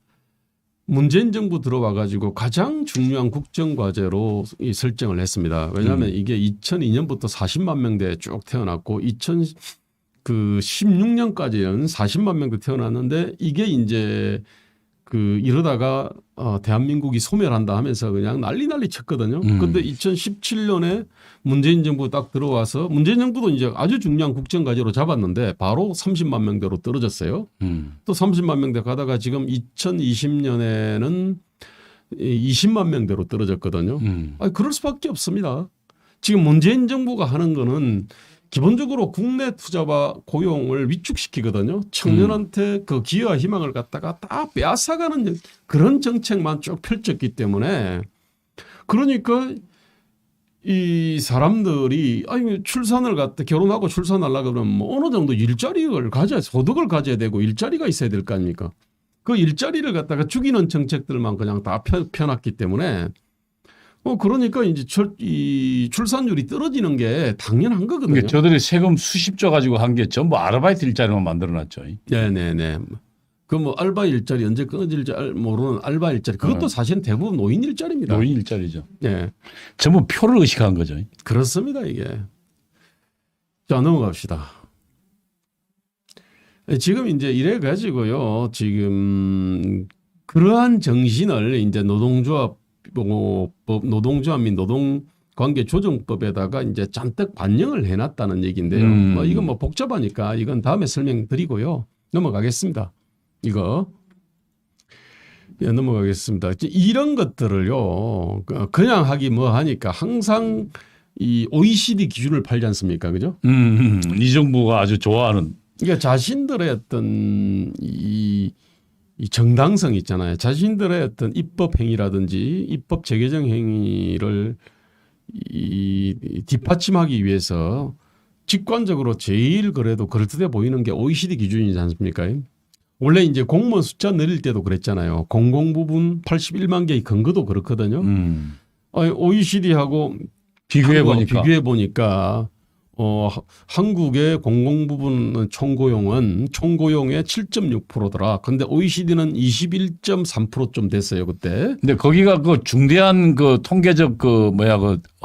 문재인 정부 들어와 가지고 가장 중요한 국정과제로 이 설정을 했습니다. 왜냐하면 이게 2002년부터 40만 명대 쭉 태어났고 2016년까지는 40만 명대 태어났는데 이게 이제 이러다가 대한민국이 소멸한다 하면서 그냥 난리 쳤거든요. 근데 2017년에 문재인 정부 딱 들어와서 문재인 정부도 이제 아주 중요한 국정과제로 잡았는데 바로 30만 명대로 떨어졌어요. 또 30만 명대 가다가 지금 2020년에는 20만 명대로 떨어졌거든요. 아니, 그럴 수밖에 없습니다. 지금 문재인 정부가 하는 거는 기본적으로 국내 투자와 고용을 위축시키거든요. 청년한테 그 기회와 희망을 갖다가 다 빼앗아가는 그런 정책만 쭉 펼쳤기 때문에 그러니까 이 사람들이 아니 출산을 갖다 결혼하고 출산하려고 그러면 뭐 어느 정도 일자리를 가져야 소득을 가져야 되고 일자리가 있어야 될 거 아닙니까? 그 일자리를 갖다가 죽이는 정책들만 그냥 다 펴놨기 때문에 그러니까 이제 이 출산율이 떨어지는 게 당연한 거거든요. 그러니까 저들이 세금 수십조 가지고 한 게 전부 아르바이트 일자리만 만들어놨죠. 네네네. 그 뭐 알바 일자리 언제 끊어질지 모르는 알바 일자리 그것도 사실은 대부분 노인 일자리입니다. 노인 일자리죠. 네. 전부 표를 의식한 거죠. 그렇습니다 이게. 자 넘어갑시다. 지금 이제 이래 가지고요. 지금 그러한 정신을 이제 노동조합 및 노동관계조정법에다가 이제 잔뜩 반영을 해놨다는 얘기인데요. 뭐 이건 뭐 복잡하니까 이건 다음에 설명드리고요. 넘어가겠습니다. 이거 넘어가겠습니다. 이런 것들을요 그냥 하기 뭐 하니까 항상 이 OECD 기준을 팔지 않습니까, 그죠? 이 정부가 아주 좋아하는. 그러니까 자신들의 어떤 이 정당성 있잖아요. 자신들의 어떤 입법 행위라든지 입법 재개정 행위를 뒷받침하기 위해서 직관적으로 제일 그래도 그럴듯해 보이는 게 OECD 기준이지 않습니까? 원래 이제 공무원 숫자 늘릴 때도 그랬잖아요. 공공부문 81만 개의 근거도 그렇거든요. OECD하고 비교해 보니까 한국의 공공부문 총고용은 총고용의 7.6%더라. 근데 OECD는 21.3%좀 됐어요 그때. 근데 거기가 그 중대한 그 통계적 그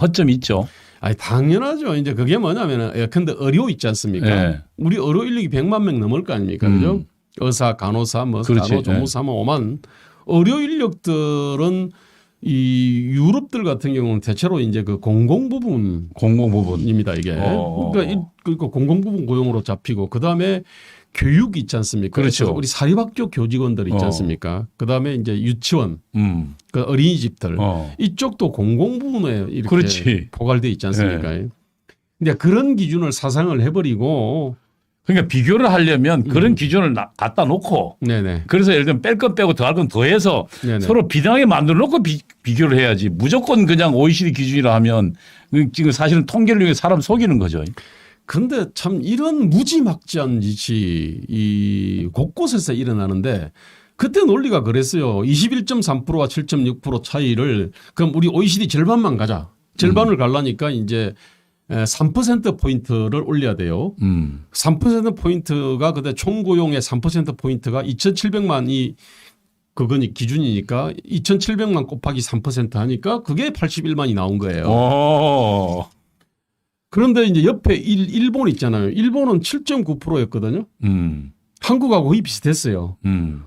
허점이 있죠. 아니 당연하죠. 이제 그게 뭐냐면은 근데 의료 있지 않습니까? 네. 우리 의료 인력이 100만 명 넘을 거 아닙니까, 그죠? 의사, 간호사, 뭐 간호, 조무사, 뭐 5만 의료 인력들은 이 유럽들 같은 경우는 대체로 이제 그 공공부분입니다 이게. 그러니까 공공부분 고용으로 잡히고 그 다음에 교육 있지 않습니까? 그렇죠. 우리 사립학교 교직원들 있지 않습니까? 그 다음에 이제 유치원, 그 어린이집들 이쪽도 공공부문에 이렇게 그렇지. 포괄돼 있지 않습니까? 네. 근데 그런 기준을 사상을 해버리고. 그러니까 비교를 하려면 그런 기준을 갖다 놓고 네네. 그래서 예를 들면 뺄 건 빼고 더할 건 더해서 네네. 서로 비등하게 만들어 놓고 비교를 해야지 무조건 그냥 OECD 기준이라 하면 지금 사실은 통계를 위해 사람 속이는 거죠. 그런데 참 이런 무지막지한 짓이 이 곳곳에서 일어나는데 그때 논리가 그랬어요. 21.3%와 7.6% 차이를 그럼 우리 OECD 절반만 가자. 절반을 가려니까 이제 3%포인트를 올려야 돼요. 3%포인트가 그때 총고용의 3%포인트가 2,700만이 그거니 기준이니까 2,700만 곱하기 3% 하니까 그게 81만이 나온 거예요. 그런데 이제 옆에 일본 있잖아요. 일본은 7.9%였거든요. 한국하고 거의 비슷했어요.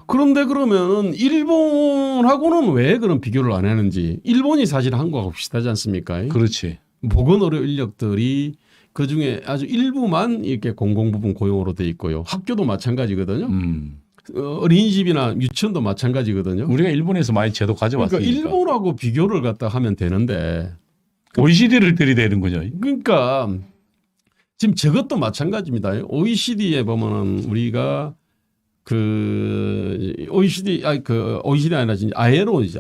그런데 그러면은 일본하고는 왜 그런 비교를 안 하는지. 일본이 사실 한국하고 비슷하지 않습니까? 그렇지. 보건의료 인력들이 그중에 아주 일부만 이렇게 공공부문 고용으로 돼 있고요. 학교도 마찬가지거든요. 어린이집이나 유치원도 마찬가지거든요. 우리가 일본에서 많이 제도 가져왔으니까. 그러니까 일본하고 비교를 갖다 하면 되는데 OECD를 들이대는 거죠. 그러니까 지금 저것도 마찬가지입니다. OECD에 보면은 우리가 그 OECD 아니라 진짜 아에로 이제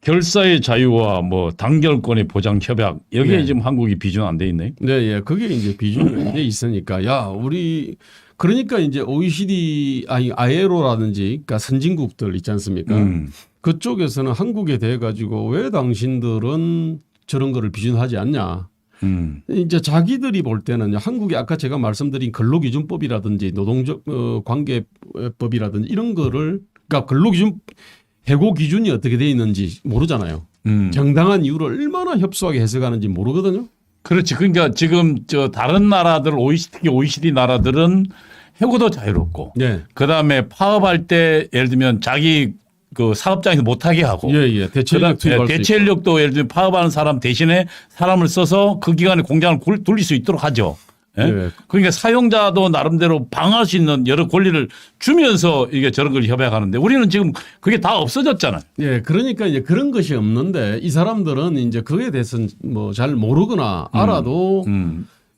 결사의 자유와 뭐 단결권의 보장 협약 여기에 네. 지금 한국이 비준 안 돼 있네. 네, 예. 그게 이제 비준이 돼 있으니까 야, 우리 그러니까 이제 OECD 아에로라든지 그러니까 선진국들 있지 않습니까? 그쪽에서는 한국에 대해 가지고 왜 당신들은 저런 거를 비준하지 않냐? 이제 자기들이 볼 때는 한국이 아까 제가 말씀드린 근로기준법이라든지 노동적 관계법이라든지 이런 거를 그러니까 근로기준 해고 기준이 어떻게 돼 있는지 모르잖아요. 정당한 이유를 얼마나 협소하게 해석하는지 모르거든요. 그렇지. 그러니까 지금 저 다른 나라들 특히 OECD 나라들은 해고도 자유롭고, 네. 그다음에 파업할 때 예를 들면 자기 그 사업장에서 못하게 하고, 예. 대체인력 투입할 수 대체 인력도 예를 들면 파업하는 사람 대신에 사람을 써서 그 기간에 공장을 돌릴 수 있도록 하죠. 예? 예. 그러니까 사용자도 나름대로 방어할 수 있는 여러 권리를 주면서 이게 저런 걸 협약하는데 우리는 지금 그게 다 없어졌잖아요. 예, 그러니까 이제 그런 것이 없는데 이 사람들은 이제 그에 대해서는 뭐 잘 모르거나 알아도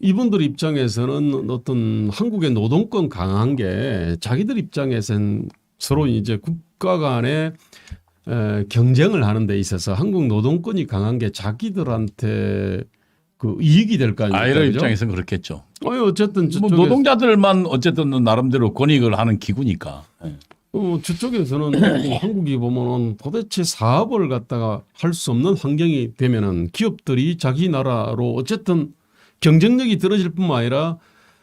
이분들 입장에서는 어떤 한국의 노동권 강한 게 자기들 입장에서는 서로 이제 국가 간에 경쟁을 하는 데 있어서 한국 노동권이 강한 게 자기들한테 그 이익이 될 거 아닙니까? 아이러 입장에서는 그렇겠죠. 어쨌든 뭐 노동자들만 어쨌든 나름대로 권익을 하는 기구니까. 예. 저쪽에서는 한국이 보면은 도대체 사업을 갖다가 할 수 없는 환경이 되면은 기업들이 자기 나라로 어쨌든 경쟁력이 떨어질 뿐만 아니라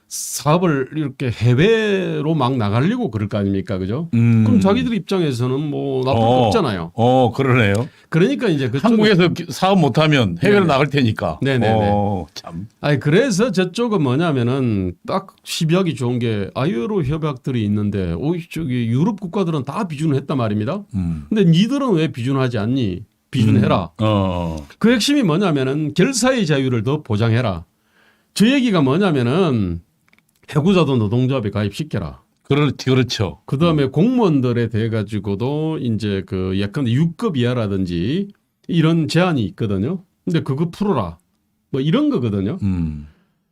사업을 이렇게 해외로 막 나가려고 그럴 거 아닙니까? 그죠? 그럼 자기들 입장에서는 뭐 나쁠 거 없잖아요. 그러네요. 그러니까 이제 한국에서 사업 못하면 해외로 나갈 테니까. 네네네. 참. 아니 그래서 저쪽은 뭐냐면은 딱 시비하기 좋은 게 아이로 협약들이 있는데 저기 유럽 국가들은 다 비준을 했단 말입니다. 근데 니들은 왜 비준하지 않니? 비준해라. 그 핵심이 뭐냐면은 결사의 자유를 더 보장해라. 저 얘기가 뭐냐면은 해고자도 노동조합에 가입시켜라. 그렇죠. 그 다음에 공무원들에 대해 가지고도 이제 그 예컨대 6급 이하라든지 이런 제한이 있거든요. 근데 그거 풀어라. 뭐 이런 거거든요.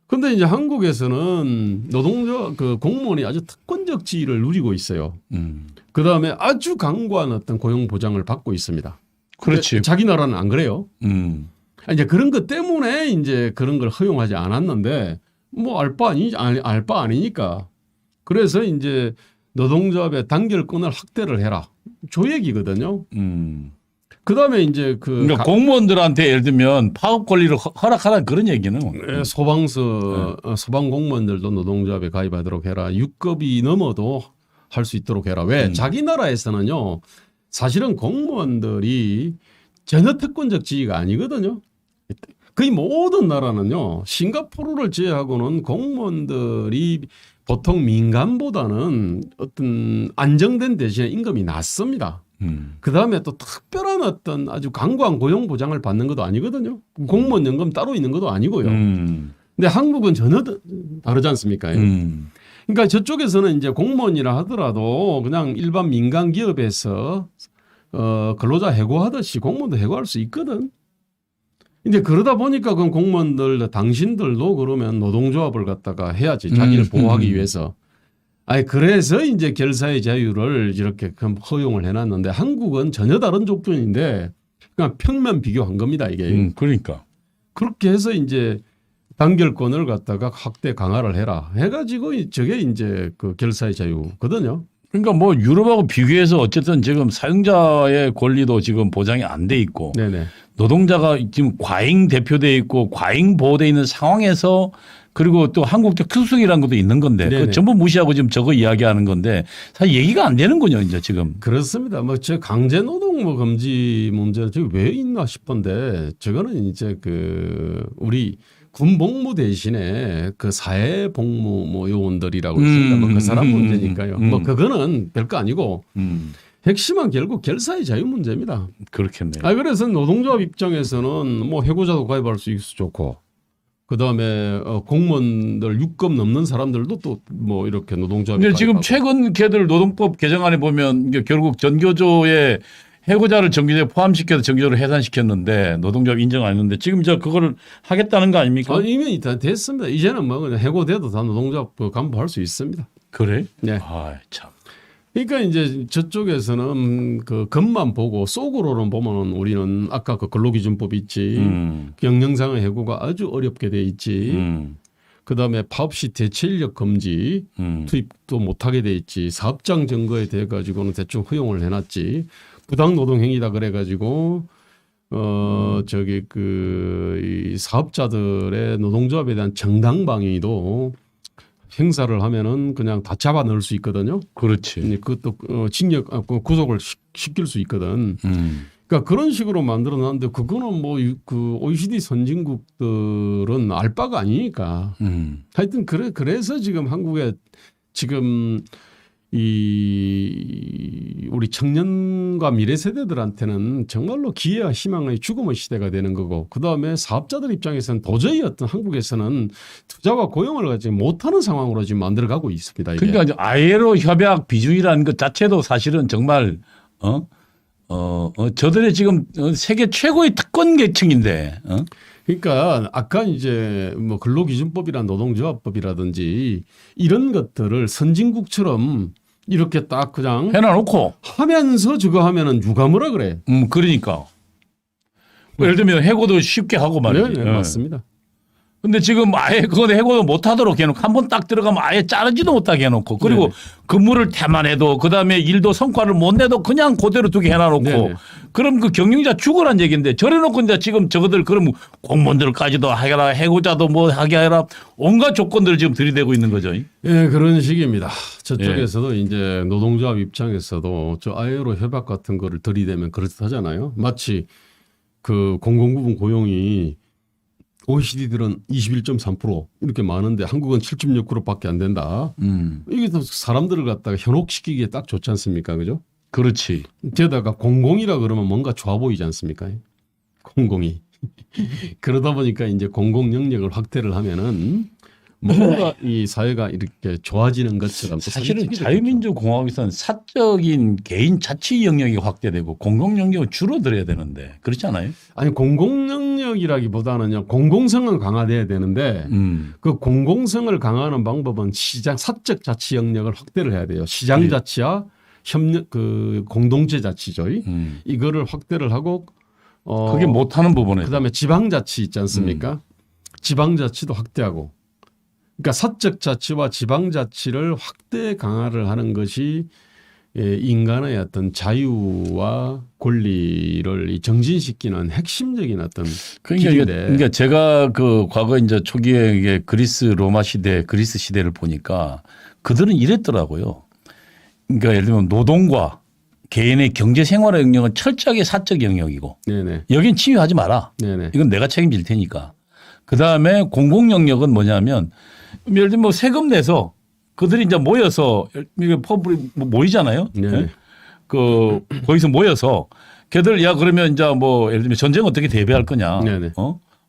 근데 이제 한국에서는 노동자 그 공무원이 아주 특권적 지위를 누리고 있어요. 그 다음에 아주 강고한 어떤 고용 보장을 받고 있습니다. 그렇지. 자기 나라는 안 그래요. 이제 그런 것 때문에 이제 그런 걸 허용하지 않았는데 뭐 알 바 아니니까. 그래서 이제 노동조합의 단결권을 확대를 해라. 조 얘기거든요. 그다음에 이제 그러니까 공무원들한테 예를 들면 파업 권리를 허락하라 그런 얘기는. 소방 공무원들도 노동조합에 가입하도록 해라. 6급이 넘어도 할 수 있도록 해라. 왜? 자기 나라에서는요. 사실은 공무원들이 전혀 특권적 지위가 아니거든요. 거의 모든 나라는요. 싱가포르를 제외하고는 공무원들이 보통 민간보다는 어떤 안정된 대신에 임금이 낮습니다. 그다음에 또 특별한 어떤 아주 강고한 고용 보장을 받는 것도 아니거든요. 공무원 연금 따로 있는 것도 아니고요. 근데 한국은 전혀 다르지 않습니까? 그러니까 저쪽에서는 이제 공무원이라 하더라도 그냥 일반 민간 기업에서 근로자 해고하듯이 공무원도 해고할 수 있거든. 이제 그러다 보니까 그 공무원들 당신들도 그러면 노동조합을 갖다가 해야지 자기를 보호하기 위해서. 아니 그래서 이제 결사의 자유를 이렇게 허용을 해놨는데 한국은 전혀 다른 조건인데 그냥 평면 비교한 겁니다 이게. 그러니까 그렇게 해서 이제 단결권을 갖다가 확대 강화를 해라 해가지고 저게 이제 그 결사의 자유거든요. 그러니까 뭐 유럽하고 비교해서 어쨌든 지금 사용자의 권리도 지금 보장이 안 돼 있고 네네. 노동자가 지금 과잉 대표돼 있고 과잉 보호돼 있는 상황에서 그리고 또 한국적 특수성이라는 것도 있는 건데 그 전부 무시하고 지금 저거 이야기하는 건데 사실 얘기가 안 되는군요 이제 지금. 그렇습니다. 뭐 저 강제 노동 뭐 금지 문제는 지금 왜 있나 싶은데 저거는 이제 그 우리 군 복무 대신에 그 사회 복무 뭐 요원들이라고 있습니다. 뭐 그 사람 문제니까요. 뭐 그거는 별거 아니고 핵심은 결국 결사의 자유 문제입니다. 그렇겠네요. 그래서 노동조합 입장에서는 뭐 해고자도 가입할 수 있어 좋고 그다음에 공무원들 6급 넘는 사람들도 또 뭐 이렇게 노동조합에 근데 지금 가입하고. 최근 걔들 노동법 개정안에 보면 이게 결국 전교조에 해고자를 정규조에 포함시켜서 정규조를 해산시켰는데 노동조합 인정 안 했는데 지금 그거를 하겠다는 거 아닙니까? 이미 다 됐습니다. 이제는 뭐 그냥 해고돼도 다 노동조합 간부할 수 있습니다. 그래? 네. 참. 그러니까 이제 저쪽에서는 그 겉만 보고 속으로는 보면은 우리는 아까 그 근로기준법 있지 경영상의 해고가 아주 어렵게 돼 있지. 그다음에 파업 시 대체 인력 금지 투입도 못하게 돼 있지. 사업장 증거에 대해 가지고는 대충 허용을 해놨지. 부당 노동 행위다 그래 가지고 이 사업자들의 노동조합에 대한 정당 방위도 행사를 하면은 그냥 다 잡아 넣을 수 있거든요. 그렇지. 그것도 구속을 시킬 수 있거든. 그러니까 그런 식으로 만들어 놨는데 그거는 뭐 그 OECD 선진국들은 알 바가 아니니까. 하여튼 그래서 지금 한국에 지금 우리 청년과 미래 세대들한테는 정말로 기회와 희망의 죽음의 시대가 되는 거고, 그 다음에 사업자들 입장에서는 도저히 한국에서는 투자와 고용을 갖지 못하는 상황으로 지금 만들어가고 있습니다. 이게. 그러니까 ILO 협약 비준이라는 것 자체도 사실은 정말 저들의 지금 세계 최고의 특권 계층인데. 그러니까 아까 이제 뭐 근로기준법이나 노동조합법이라든지 이런 것들을 선진국처럼 이렇게 딱 그냥 해놔놓고 하면서 저거 하면은 누가 뭐라 그래? 그러니까 예를 들면 해고도 쉽게 하고 말이지. 네, 맞습니다. 근데 지금 아예 그거 해고도 못하도록 해놓고 한 번 딱 들어가면 아예 자르지도 못하게 해놓고, 그리고 네네. 근무를 태만해도 그다음에 일도 성과를 못 내도 그냥 그대로 두게 해놔놓고, 네네. 그럼 그 경영자 죽으란 얘기인데 저래놓고 이제 지금 저거들 그럼 공무원들까지도 하게라, 해고자도 뭐 하게 하라, 온갖 조건들을 지금 들이대고 있는 거죠. 예, 그런 식입니다. 저쪽에서도 이제 노동조합 입장에서도 저 ILO 협약 같은 거를 들이대면 그렇다잖아요. 마치 그 공공부문 고용이 OECD들은 21.3% 이렇게 많은데 한국은 7.6%밖에 안 된다. 이게 또 사람들을 갖다가 현혹시키기에 딱 좋지 않습니까? 그죠? 그렇지. 게다가 공공이라 그러면 뭔가 좋아 보이지 않습니까? 공공이. 그러다 보니까 이제 공공 영역을 확대를 하면은 뭔가 이 사회가 이렇게 좋아지는 것처럼 또 사실은 사진이 자유민주공화국에서는 사적인 개인 자치 영역이 확대되고 공공 영역은 줄어들어야 되는데 그렇지 않아요? 아니 공공 영역이라기보다는요 공공성은 강화돼야 되는데 그 공공성을 강화하는 방법은 시장 사적 자치 영역을 확대를 해야 돼요. 시장 자치와 협력 그 공동체 자치죠. 이거를 확대를 하고 그게 못하는 부분에 그다음에 지방 자치 있지 않습니까? 지방 자치도 확대하고. 그러니까 사적 자치와 지방 자치를 확대 강화를 하는 것이 인간의 어떤 자유와 권리를 정진시키는 핵심적인 어떤 길인데. 그러니까 제가 그 과거 이제 초기에 이게 그리스 로마 시대, 그리스 시대를 보니까 그들은 이랬더라고요. 그러니까 예를 들면 노동과 개인의 경제 생활의 영역은 철저하게 사적 영역이고, 네네. 여긴 침입하지 마라. 네네. 이건 내가 책임질 테니까. 그 다음에 공공 영역은 뭐냐면, 예를 들면 뭐 세금 내서 그들이 이제 모여서 퍼블이 모이잖아요. 네. 그 거기서 모여서 걔들 야 그러면 이제 뭐 예를 들면 전쟁 어떻게 대비할 거냐. 네네.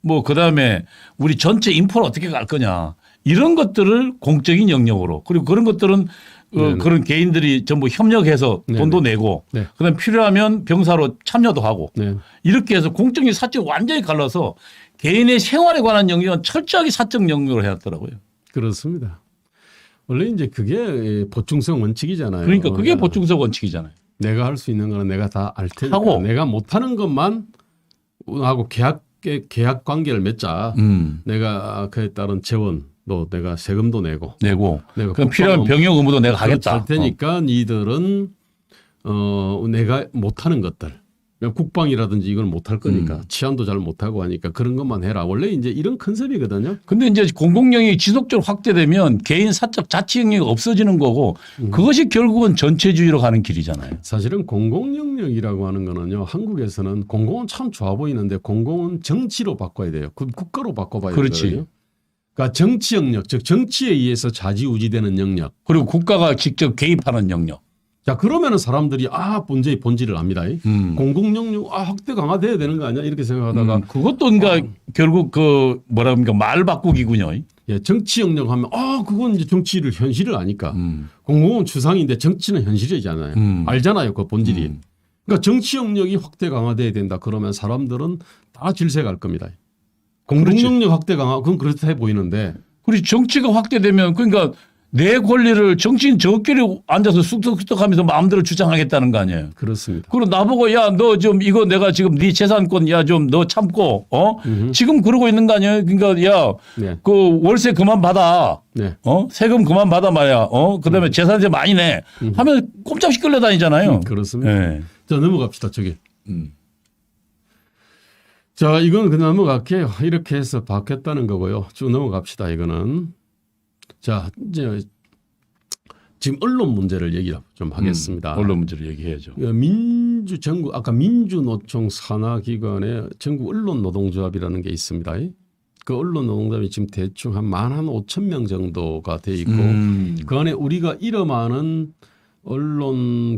뭐 그다음에 우리 전체 인프라 어떻게 갈 거냐. 이런 것들을 공적인 영역으로, 그리고 그런 것들은 그런 개인들이 전부 협력해서 돈도 내고, 네. 그다음에 필요하면 병사로 참여도 하고, 네. 이렇게 해서 공적인 사적 완전히 갈라서 개인의 생활에 관한 영역은 철저하게 사적 영역으로 해놨더라고요. 그렇습니다. 원래 이제 그게 보충성 원칙이잖아요. 그러니까 그게 보충성 원칙이잖아요. 내가 할 수 있는 거는 내가 다 알 테니까 하고. 내가 못하는 것만 하고 계약 관계를 맺자. 내가 그에 따른 재원도 내가 세금도 내고 내가 그럼 필요한 병역 의무도 내가 하겠다. 할 테니까 니들은 내가 못하는 것들. 국방이라든지 이걸 못할 거니까 치안도 잘 못하고 하니까 그런 것만 해라. 원래 이제 이런 컨셉이거든요. 근데 이제 공공 영역이 지속적으로 확대되면 개인 사적 자치 영역이 없어지는 거고, 그것이 결국은 전체주의로 가는 길이잖아요. 사실은 공공 영역이라고 하는 거는요. 한국에서는 공공은 참 좋아 보이는데 공공은 정치로 바꿔야 돼요. 국가로 바꿔봐야 그렇지. 되거든요. 그러니까 정치 영역, 즉 정치에 의해서 좌지우지되는 영역. 그리고 국가가 직접 개입하는 영역. 자 그러면은 사람들이 문제의 본질을 압니다. 공공 영역 확대 강화돼야 되는 거 아니야 이렇게 생각하다가 그것도 그러니까 결국 그 뭐라 합니까 말 바꾸기군요. 예, 정치 영역 하면 그건 이제 정치를 현실을 아니까 공공은 추상인데 정치는 현실이잖아요. 알잖아요 그 본질이. 그러니까 정치 영역이 확대 강화돼야 된다 그러면 사람들은 다 질색 갈 겁니다. 공공 영역 확대 강화 그건 그렇다 해 보이는데. 그리고 정치가 확대되면 그러니까 내 권리를 정치인 저끼리 앉아서 쑥덕쑥덕하면서 마음대로 주장하겠다는 거 아니에요. 그렇습니다. 그리고 나보고 야 너 좀 이거 내가 지금 네 재산권 야 좀 너 참고 지금 그러고 있는 거 아니에요. 그러니까 야 그 월세 그만 받아. 네. 세금 그만 받아 말이야. 그다음에 재산세 많이 내. 하면 꼼짝없이 끌려다니잖아요. 그렇습니다. 네. 자 넘어갑시다 저기. 자, 이건 그냥 넘어갈게요. 이렇게 해서 바뀌었다는 거고요. 쭉 넘어갑시다. 이거는. 자, 이제 지금 언론 문제를 얘기 좀 하겠습니다. 언론 문제를 얘기해야죠. 전국 아까 민주노총 산하기관에 전국 언론노동조합이라는 게 있습니다. 그 언론노동조합이 지금 대충 한 15,000명 정도가 돼 있고 그 안에 우리가 이름 아는 언론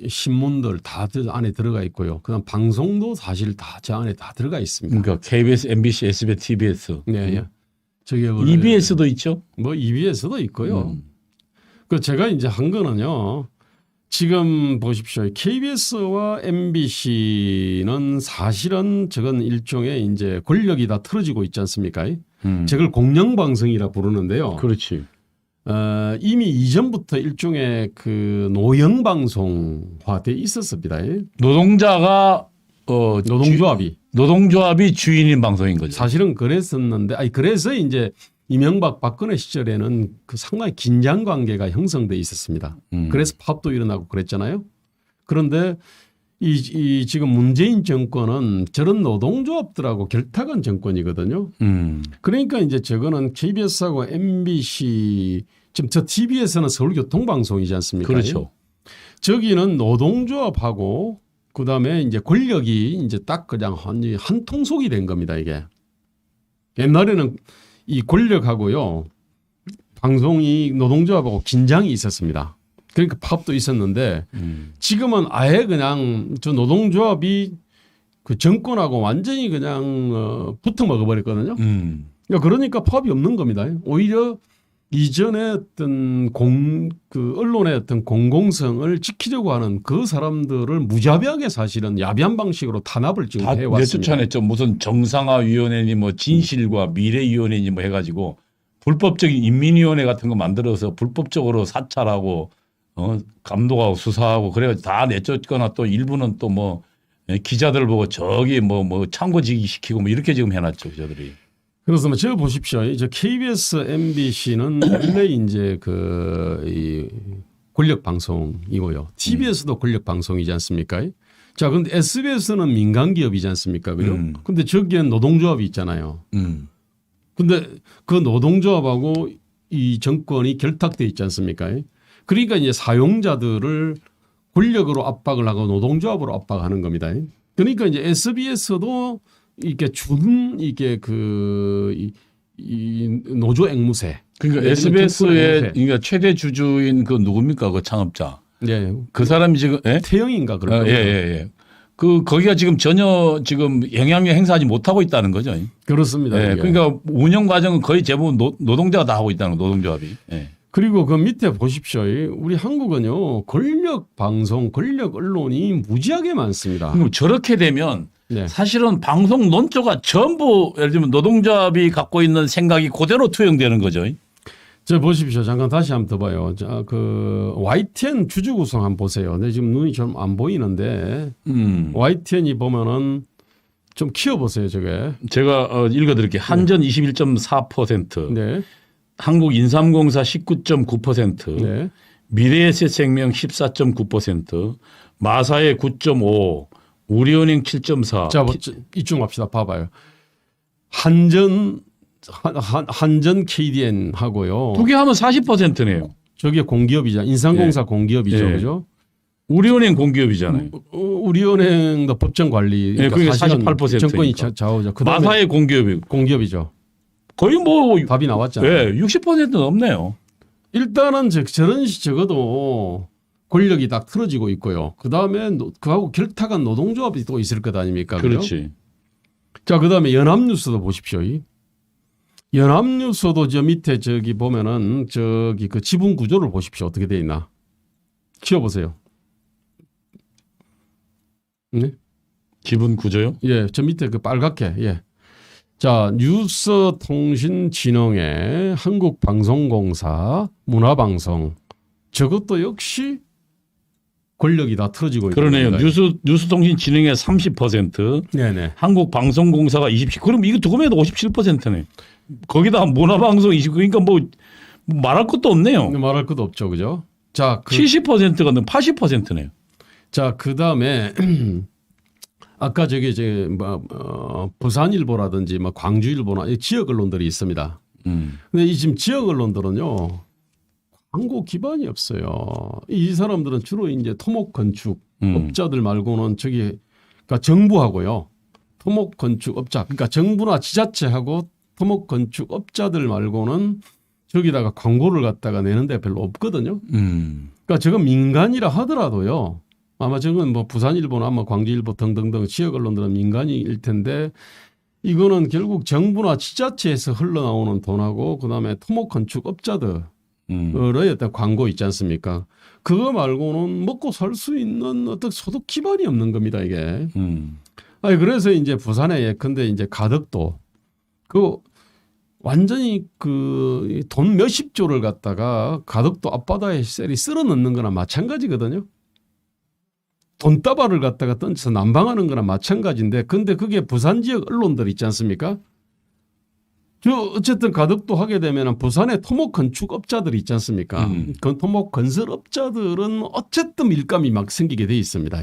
신문들 다 안에 들어가 있고요. 그다음 방송도 사실 다 저 안에 다 들어가 있습니다. 그러니까 KBS, MBC, SBS, TBS. 네, 저게 EBS도 있죠. 뭐 EBS도 있고요. 그 제가 이제 한 거는요. 지금 보십시오. KBS와 MBC는 사실은 저건 일종의 이제 권력이 다 틀어지고 있지 않습니까? 저걸 공영방송이라 부르는데요. 그렇지. 이미 이전부터 일종의 그 노영방송화돼 있었습니다. 노동자가 노동조합이 주인인 방송인 거죠. 사실은 그랬었는데, 그래서 이제 이명박 박근혜 시절에는 그 상당히 긴장 관계가 형성돼 있었습니다. 그래서 파업도 일어나고 그랬잖아요. 그런데 이 지금 문재인 정권은 저런 노동조합들하고 결탁한 정권이거든요. 그러니까 이제 저거는 KBS하고 MBC 지금 저 TV에서는 서울교통방송이지 않습니까? 그렇죠. 저기는 노동조합하고 그다음에 이제 권력이 이제 딱 그냥 한 통속이 된 겁니다. 이게 옛날에는 이 권력하고요 방송이 노동조합하고 긴장이 있었습니다. 그러니까 파업도 있었는데 지금은 아예 그냥 저 노동조합이 그 정권하고 완전히 그냥 붙어 먹어버렸거든요. 그러니까 파업이 없는 겁니다. 오히려 이전에 어떤 그 언론의 어떤 공공성을 지키려고 하는 그 사람들을 무자비하게 사실은 야비한 방식으로 탄압을 지금 해왔습니다. 쫓아냈죠. 무슨 정상화위원회니 뭐 진실과 미래위원회니 뭐 해가지고 불법적인 인민위원회 같은 거 만들어서 불법적으로 사찰하고 감독하고 수사하고 그래가지고 다 내쫓거나 또 일부는 또 뭐 기자들 보고 저기 뭐 참고지기 시키고 뭐 이렇게 지금 해놨죠. 저들이. 그래서 저 보십시오. 이제 KBS, MBC는 원래 이제 이 권력 방송이고요. TBS도 권력 방송이지 않습니까? 자, 그런데 SBS는 민간 기업이지 않습니까? 그죠? 근데 저기엔 노동조합이 있잖아요. 근데 그 노동조합하고 이 정권이 결탁돼 있지 않습니까? 그러니까 이제 사용자들을 권력으로 압박을 하고 노동조합으로 압박하는 겁니다. 그러니까 이제 SBS도 이게 이게 이 노조 앵무새. 그러니까 SBS의 그러니까 최대 주주인 그 누굽니까? 그 창업자. 네. 그 사람이 지금 태영인가 그런 거. 예. 거기가 지금 전혀 지금 영향력 행사하지 못하고 있다는 거죠. 그렇습니다. 예. 그러니까 운영 과정은 거의 대부분 노동자가 다 하고 있다는 거, 노동조합이. 예. 그리고 그 밑에 보십시오. 우리 한국은요 권력 방송, 권력 언론이 무지하게 많습니다. 그럼 저렇게 되면 네. 사실은 방송 논조가 전부 예를 들면 노동조합이 갖고 있는 생각이 그대로 투영되는 거죠. 저 보십시오. 잠깐 다시 한번 더 봐요. 자, 그 YTN 주주 구성 한번 보세요. 근데 지금 눈이 좀 안 보이는데 YTN이 보면은 좀 키워보세요. 저게. 제가 읽어드릴게요. 한전 21.4%, 네. 한국인삼공사 19.9%, 네. 미래에셋생명 14.9%, 마사회 9.5%, 우리은행 7.4%. 자, 이쪽 합시다. 봐봐요. 한전 KDN 하고요. 두 개 하면 40%네요. 저게 공기업이잖아. 인삼공사 공기업이죠. 예. 그죠? 우리은행 공기업이잖아요. 우리은행도 법정 관리. 네, 그게 48%니까. 정권이 좌우죠. 마사회 공기업이죠. 거의 뭐 답이 나왔잖아요. 네, 60% 넘네요. 일단은 적어도 권력이 딱 틀어지고 있고요. 그다음에 그하고 결탁한 노동조합이 또 있을 것 아닙니까? 그렇지. 자, 그다음에 연합뉴스도 보십시오. 연합뉴스도 저 밑에 저기 보면은 저기 그 지분 구조를 보십시오. 어떻게 돼 있나? 키워보세요. 네? 지분 구조요? 예, 저 밑에 그 빨갛게. 예. 자, 뉴스통신진흥회, 한국방송공사, 문화방송. 저것도 역시 권력이 다 틀어지고 있는 그러네요. 겁니다. 뉴스통신진흥회 30%, 네네. 한국방송공사가 27%. 그럼 이거 두고 해도 57%네. 거기다 문화방송 29%. 그러니까 뭐 말할 것도 없네요. 말할 것도 없죠, 그죠? 자, 70%가 80%네요. 자, 그 다음에 아까 저기 부산일보라든지 뭐 광주일보나 이 지역 언론들이 있습니다. 근데 이 지금 지역 언론들은요 광고 기반이 없어요. 이 사람들은 주로 이제 토목 건축 업자들 말고는 그러니까 정부하고요 토목 건축 업자 그러니까 정부나 지자체하고 토목 건축 업자들 말고는 저기다가 광고를 갖다가 내는데 별로 없거든요. 그러니까 저건 민간이라 하더라도요. 아마 저건 뭐 부산일보나 뭐 광주일보 등등등 지역 언론들은 민간일 텐데 이거는 결국 정부나 지자체에서 흘러나오는 돈하고 그다음에 토목 건축 업자들의 어떤 광고 있지 않습니까? 그거 말고는 먹고 살 수 있는 어떤 소득 기반이 없는 겁니다 이게. 아니 그래서 이제 부산에 예컨대 이제 가덕도 그 완전히 그 돈 몇십 조를 갖다가 가덕도 앞바다에 셀이 쓸어 넣는 거나 마찬가지거든요. 돈다발을 갖다가 던져서 난방하는 거나 마찬가지인데 근데 그게 부산 지역 언론들 있지 않습니까? 어쨌든 가덕도 하게 되면 부산의 토목 건축업자들이 있지 않습니까? 그 토목 건설업자들은 어쨌든 밀감이 막 생기게 돼 있습니다.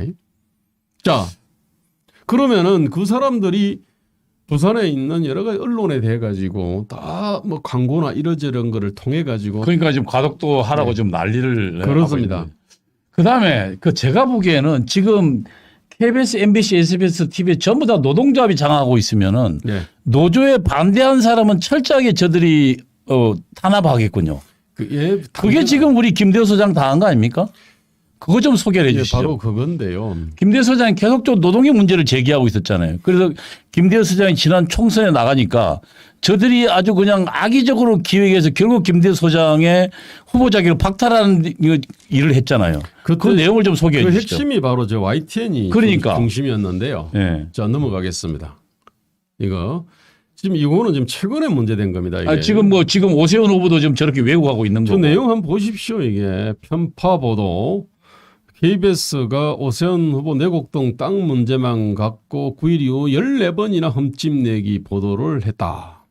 자 그러면은 그 사람들이 부산에 있는 여러 가지 언론에 대해 가지고 다 뭐 광고나 이러저런 거를 통해 가지고 그러니까 지금 가덕도 하라고 네. 좀 난리를 그렇습니다. 하고 있는. 그다음에 그 제가 보기에는 지금 KBS, MBC, SBS, TV 전부 다 노동조합이 장악하고 있으면은 네. 노조에 반대한 사람은 철저하게 저들이 탄압하겠군요. 그게 지금 우리 김대호 소장 당한 거 아닙니까? 그거 좀 소개를 해 주시죠. 바로 그건데요. 김대호 소장이 계속적으로 노동의 문제를 제기하고 있었잖아요. 그래서 김대호 소장이 지난 총선에 나가니까 저들이 아주 그냥 악의적으로 기획해서 결국 김대호 소장의 후보 자격을 박탈하는 일을 했잖아요. 그 내용을 좀 소개해 그 주시죠. 핵심이 바로 저 YTN이 그러니까. 중심이었는데요. 네. 자 넘어가겠습니다. 이거는 지금 최근에 문제된 겁니다. 이게. 지금 오세훈 후보도 지금 저렇게 왜곡하고 있는 저 거고. 내용 한번 보십시오. 이게 편파 보도. KBS가 오세훈 후보 내곡동 땅 문제만 갖고 9일 이후 14번이나 흠집내기 보도를 했다.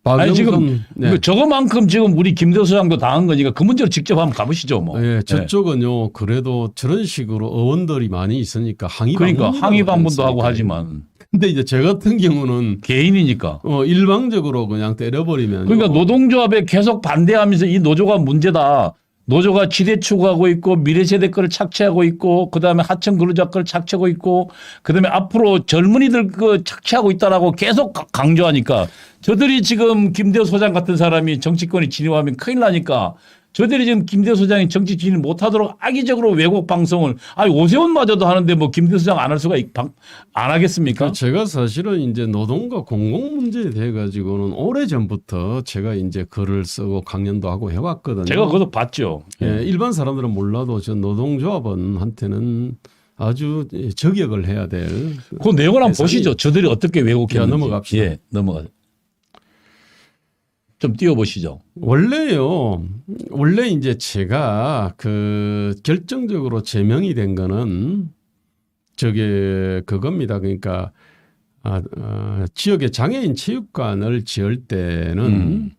아니 지금 네. 저거만큼 지금 우리 김대호 소장도 당한 거니까 그 문제로 직접 한번 가보시죠. 뭐. 네, 저쪽은요. 그래도 저런 식으로 의원들이 많이 있으니까 항의 그러니까 방문이라고 항의 방문도 하고 했으니까요. 하지만 근데 이제 저 같은 경우는 개인이니까. 일방적으로 그냥 때려버리면 그러니까 노동조합에 계속 반대하면서 이 노조가 문제다. 노조가 지대 추구하고 있고 미래세대 거를 착취하고 있고 그다음에 하청 근로자 거를 착취하고 있고 그다음에 앞으로 젊은이들 그 착취하고 있다라고 계속 강조하니까 저들이 지금 김대호 소장 같은 사람이 정치권에 진입하면 큰일 나니까 저들이 지금 김대호 소장이 정치 진입 못하도록 악의적으로 왜곡 방송을 오세훈마저도 하는데 뭐 김대호 소장 안 할 수가 안 하겠습니까? 제가 사실은 이제 노동과 공공 문제에 대해 가지고는 오래 전부터 제가 이제 글을 쓰고 강연도 하고 해왔거든요. 제가 그것도 봤죠. 예, 일반 사람들은 몰라도 저 노동조합원한테는 아주 저격을 해야 될. 그 내용을 한번 대상이- 보시죠. 저들이 어떻게 왜곡했는지. 넘어갑시다. 예, 넘어가. 좀 띄워보시죠. 원래 이제 제가 그 결정적으로 제명이 된 거는 그겁니다. 그러니까 지역에 장애인 체육관을 지을 때는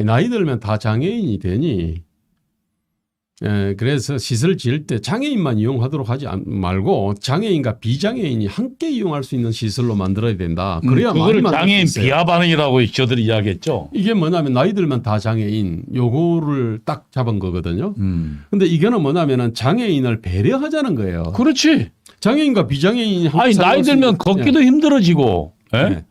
나이 들면 다 장애인이 되니 그래서 시설 지을 때 장애인만 이용하도록 하지 말고 장애인과 비장애인이 함께 이용할 수 있는 시설로 만들어야 된다. 그래야 그거를 많이 장애인 만들 수 있어요. 비하 반응이라고 저들이 이야기했죠. 이게 뭐냐면 나이 들면 다 장애인 요거를 딱 잡은 거거든요. 근데 이거는 뭐냐면은 장애인을 배려하자는 거예요. 그렇지. 장애인과 비장애인이 함께 나이 살아갈 수 들면 있는- 걷기도 힘들어지고. 예? 네.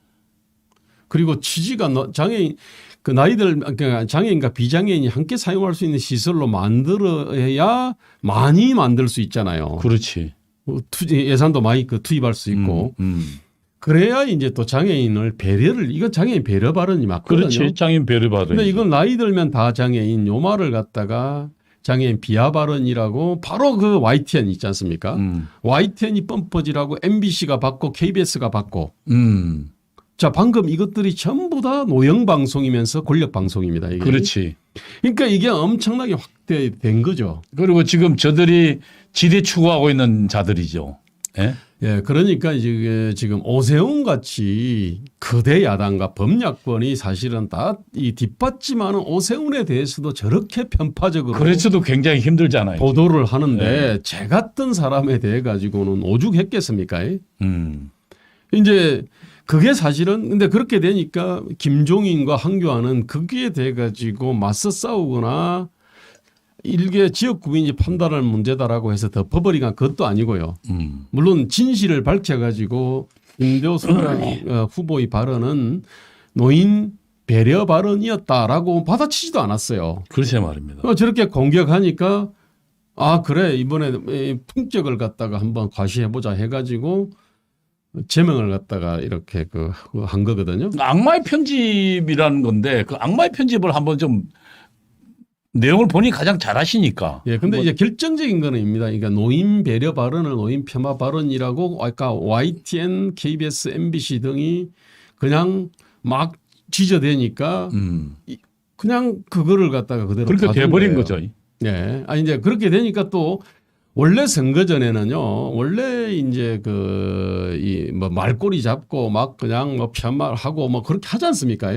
그리고 취지가 장애인 그러니까 장애인과 비장애인이 함께 사용할 수 있는 시설로 만들어야 많이 만들 수 있잖아요. 그렇지. 예산도 많이 투입할 수 있고. 그래야 이제 또 장애인을 이건 장애인 배려 발언이 맞거든요. 그렇지. 장애인 배려 받아. 근데 이건 나이 들면 다 장애인 요 말을 갖다가 장애인 비하 발언이라고 바로 그 YTN 있지 않습니까? YTN이 뻔뻔지라고 MBC가 받고 KBS가 받고. 자, 방금 이것들이 전부 다 노영 방송이면서 권력 방송입니다. 이게. 그렇지. 그러니까 이게 엄청나게 확대된 거죠. 그리고 지금 저들이 지대 추구하고 있는 자들이죠. 예? 예, 그러니까 이제 지금 오세훈 같이 거대 야당과 범야권이 사실은 다 이 뒷받침하는 오세훈에 대해서도 저렇게 편파적으로 그래서도 굉장히 힘들잖아요. 보도를 하는데 제 같은 사람에 대해 가지고는 오죽했겠습니까? 이제 그게 사실은 근데 그렇게 되니까 김종인과 황교안은 거기에 대해 가지고 맞서 싸우거나 일개 지역구민이 판단할 문제다라고 해서 덮어버리가 그것도 아니고요. 물론 진실을 밝혀가지고 김대호 후보의 발언은 노인 배려 발언이었다라고 받아치지도 않았어요. 글쎄 말입니다. 저렇게 공격하니까 아 그래 이번에 품격을 갖다가 한번 과시해보자 해가지고 제명을 갖다가 이렇게 한 거거든요. 악마의 편집이라는 건데 그 악마의 편집을 한번 좀 내용을 본인이 가장 잘하시니까. 예, 근데 이제 결정적인 거는 입니다. 그러니까 노인 배려 발언을 노인 폄하 발언이라고 아까 YTN, KBS, MBC 등이 그냥 막 지저대니까 그냥 그거를 갖다가 그대로 그렇게 돼버린 거죠. 예. 아 이제 그렇게 되니까 또 원래 선거 전에는요. 원래 이제 뭐 말꼬리 잡고 막 그냥 뭐 폄하하고 뭐 그렇게 하지 않습니까?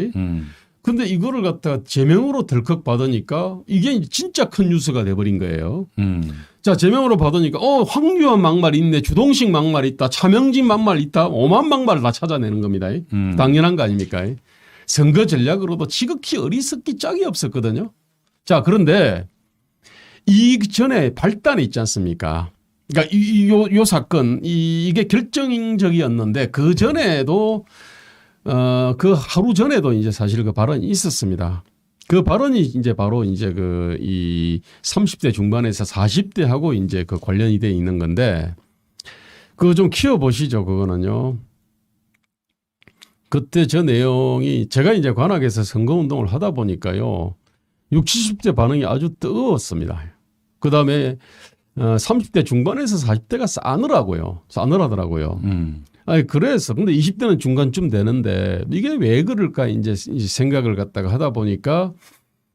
근데 이거를 갖다가 제명으로 덜컥 받으니까 이게 진짜 큰 뉴스가 돼버린 거예요. 자, 제명으로 받으니까 황교안 막말 있네. 주동식 막말 있다. 차명진 막말 있다. 오만 막말을 다 찾아내는 겁니다. 당연한 거 아닙니까? 선거 전략으로도 지극히 어리석기 짝이 없었거든요. 자, 그런데 이 전에 발단이 있지 않습니까? 그러니까 요 사건 이게 결정적이었는데 그 전에도 그 하루 전에도 이제 사실 그 발언이 있었습니다. 그 발언이 이제 바로 이제 이 30대 중반에서 40대하고 이제 그 관련이 돼 있는 건데 그거 좀 키워보시죠. 그거는요. 그때 저 내용이 제가 이제 관악에서 선거운동을 하다 보니까요. 60, 70대 반응이 아주 뜨거웠습니다. 그 다음에 30대 중반에서 40대가 싸늘하더라고요. 아니, 그래서, 근데 20대는 중간쯤 되는데 이게 왜 그럴까 이제 생각을 갖다가 하다 보니까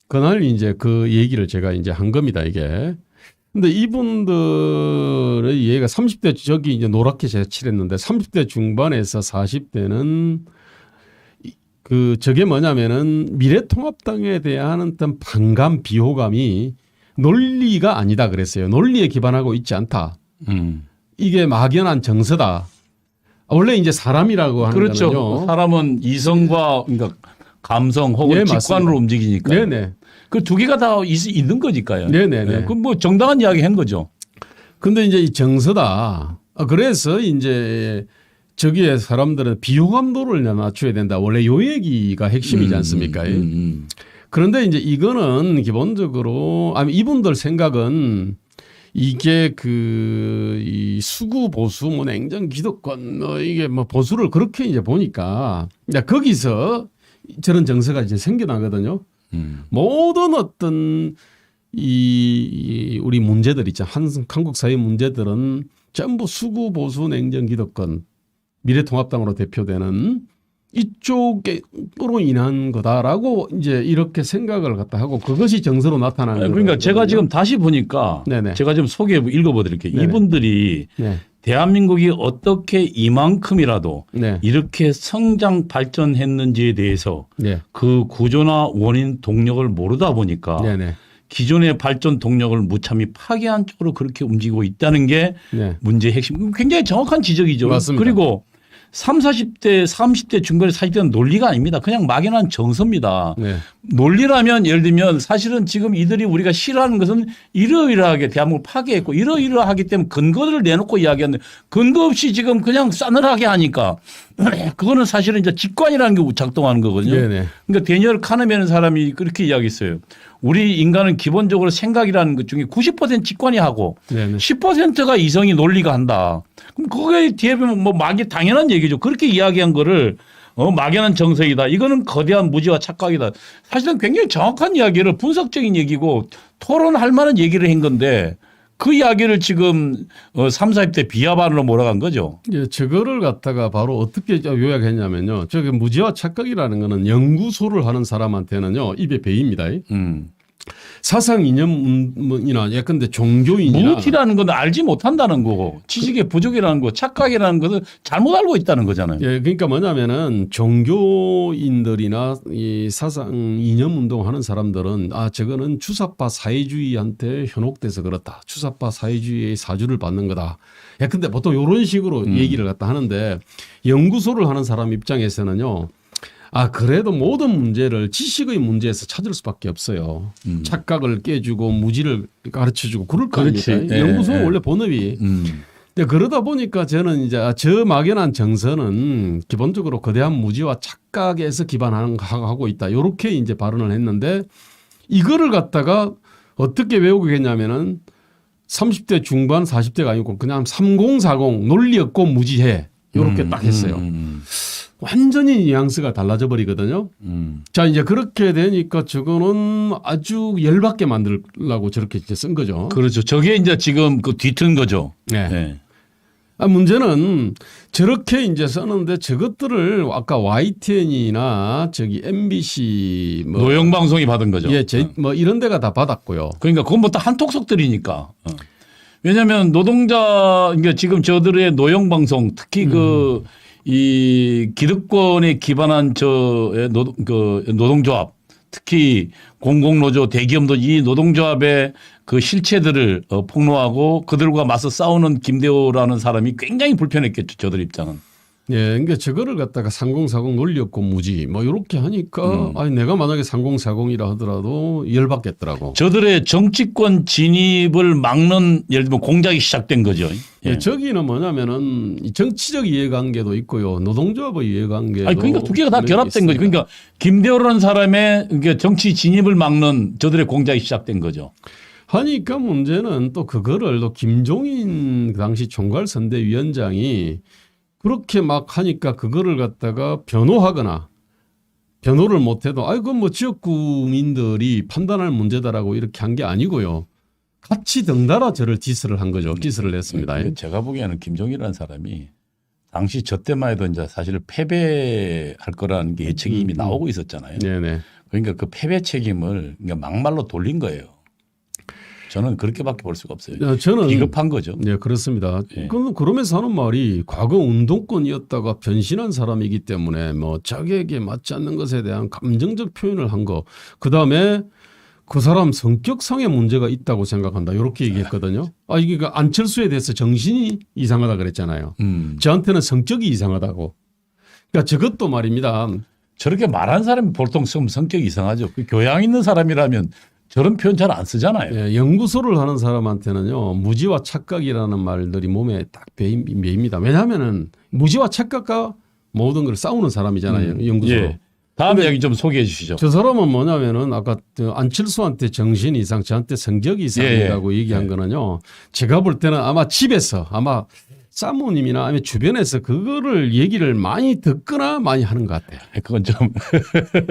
그날 이제 그 얘기를 제가 이제 한 겁니다, 이게. 근데 이분들의 얘기가 30대 저기 이제 노랗게 제가 칠했는데 30대 중반에서 40대는 저게 뭐냐면은 미래통합당에 대한 어떤 반감, 비호감이 논리가 아니다 그랬어요. 논리에 기반하고 있지 않다. 이게 막연한 정서다. 원래 이제 사람이라고 하는 그렇죠. 거는요. 사람은 이성과 그러니까 감성 혹은 직관으로 움직이니까. 네네. 그 두 개가 다 있는 거니까요. 네네네. 그 뭐 정당한 이야기 한 거죠. 근데 이제 이 정서다. 그래서 이제 저기에 사람들은 비호감도를 낮춰야 된다. 원래 요 얘기가 핵심이지 않습니까? 그런데 이제 이거는 기본적으로 이분들 생각은 이게 이 수구 보수 뭐 냉전 기득권 이게 뭐 보수를 그렇게 이제 보니까 거기서 저런 정서가 이제 생겨나거든요. 모든 어떤 우리 문제들 있죠. 한국 사회 문제들은 전부 수구 보수 냉전 기득권 미래통합당으로 대표되는 이쪽으로 인한 거다라고 이제 이렇게 생각을 갖다 하고 그것이 정서로 나타나는 거예요. 그러니까 제가 지금 다시 보니까 네네. 제가 좀 읽어보드릴게요. 네네. 이분들이 네. 대한민국이 어떻게 이만큼이라도 네. 이렇게 성장 발전했는지에 대해서 네. 그 구조나 원인 동력을 모르다 보니까 네네. 기존의 발전 동력을 무참히 파괴한 쪽으로 그렇게 움직이고 있다는 게 네. 문제의 핵심. 굉장히 정확한 지적이죠. 맞습니다. 그리고 30, 40대, 30대 중반에 40대는 논리가 아닙니다. 그냥 막연한 정서입니다. 네. 논리라면 예를 들면 사실은 지금 이들이 우리가 싫어하는 것은 이러이러하게 대한민국을 파괴했고 이러이러하기 때문에 근거를 내놓고 이야기하는데 근거 없이 지금 그냥 싸늘하게 하니까 그거는 사실은 이제 직관이라는 게 작동하는 거거든요. 네네. 그러니까 데니얼 카네멘이라는 사람이 그렇게 이야기했어요. 우리 인간은 기본적으로 생각이라는 것 중에 90% 직관이 하고 네네. 10%가 이성이 논리가 한다. 그럼 그거에 뒤에 보면 뭐 당연한 얘기죠. 그렇게 이야기한 거를 막연한 정서이다. 이거는 거대한 무지와 착각이다. 사실은 굉장히 정확한 이야기를 분석적인 얘기고 토론할 만한 얘기를 한 건데 그 이야기를 지금 30, 40대 비하반으로 몰아간 거죠. 예, 저거를 갖다가 바로 어떻게 요약했냐면요. 저기 무지와 착각이라는 거는 연구소를 하는 사람한테는요 입에 배입니다. 사상 이념이나 예컨대 종교인이나 무티라는 건 알지 못한다는 거고 지식의 부족이라는 거, 착각이라는 것은 잘못 알고 있다는 거잖아요. 예, 그러니까 뭐냐면은 종교인들이나 이 사상 이념 운동하는 사람들은 저거는 주사파 사회주의한테 현혹돼서 그렇다. 주사파 사회주의의 사주를 받는 거다. 예, 근데 보통 이런 식으로 얘기를 갖다 하는데 연구소를 하는 사람 입장에서는요. 그래도 모든 문제를 지식의 문제에서 찾을 수밖에 없어요. 착각을 깨주고 무지를 가르쳐주고 그럴 거 그렇지. 아닙니까? 예, 연구소 예. 원래 본업이. 근데 그러다 보니까 저는 이제 저 막연한 정서는 기본적으로 거대한 무지와 착각에서 기반하고 있다. 이렇게 이제 발언을 했는데 이거를 갖다가 어떻게 외우겠냐면은 30대 중반 40대가 아니고 그냥 3040 논리 없고 무지해. 이렇게 딱 했어요. 완전히 뉘앙스가 달라져 버리거든요. 자, 이제 그렇게 되니까 저거는 아주 열받게 만들려고 저렇게 이제 쓴 거죠. 그렇죠. 저게 이제 지금 그 뒤튼 거죠. 네. 네. 문제는 저렇게 이제 썼는데 저것들을 아까 YTN이나 저기 MBC 뭐 노영 방송이 받은 거죠. 예, 뭐 이런 데가 다 받았고요. 그러니까 그건 뭐 다 한톡속들이니까. 왜냐하면 노동자, 그러니까 지금 저들의 노영 방송, 특히 이 기득권에 기반한 노동조합, 특히 공공노조, 대기업도 이 노동조합의 그 실체들을 폭로하고 그들과 맞서 싸우는 김대호라는 사람이 굉장히 불편했겠죠. 저들 입장은. 예, 그러니까 저거를 갖다가 3040 논리 없고 무지 뭐 이렇게 하니까 내가 만약에 3040이라 하더라도 열받겠더라고. 저들의 정치권 진입을 막는 예를 들면 공작이 시작된 거죠. 예. 저기는 뭐냐면은 정치적 이해관계도 있고요. 노동조합의 이해관계도. 그러니까 두 개가 다 결합된 거죠. 그러니까 김대호라는 사람의 그러니까 정치 진입을 막는 저들의 공작이 시작된 거죠. 하니까 문제는 또 그거를 또 김종인 그 당시 총괄선대위원장이 그렇게 막 하니까 그거를 갖다가 변호하거나 변호를 못해도 그건 뭐 지역구민들이 판단할 문제다라고 이렇게 한 게 아니고요. 같이 덩달아 저를 디스를 한 거죠. 디스를 했습니다. 제가 보기에는 김종인이라는 사람이 당시 저 때만 해도 이제 사실 패배할 거라는 게 예측이 이미 나오고 있었잖아요. 네네. 그러니까 그 패배 책임을 그러니까 막말로 돌린 거예요. 저는 그렇게밖에 볼 수가 없어요. 저는 비겁한 거죠. 네, 그렇습니다. 예. 그러면서 하는 말이 과거 운동권이었다가 변신한 사람이기 때문에 뭐 자기에게 맞지 않는 것에 대한 감정적 표현을 한 거. 그다음에 그 사람 성격상의 문제가 있다고 생각한다. 이렇게 얘기했거든요. 이게 그 안철수에 대해서 정신이 이상하다 그랬잖아요. 저한테는 성격이 이상하다고. 그러니까 저것도 말입니다. 저렇게 말한 사람이 보통 성격이 이상하죠. 그 교양 있는 사람이라면 저런 표현 잘 안 쓰잖아요. 예, 연구소를 하는 사람한테는요, 무지와 착각이라는 말들이 몸에 딱 배입니다. 왜냐하면은 무지와 착각과 모든 걸 싸우는 사람이잖아요. 연구소로. 예. 다음 이야기 좀 소개해 주시죠. 저 사람은 뭐냐면은 아까 안철수한테 정신 이상, 저한테 성격 이상이라고 얘기한 거는요. 제가 볼 때는 아마 집에서 아마 사모님이나 아니면 주변에서 그거를 얘기를 많이 듣거나 많이 하는 것 같아요. 그건 좀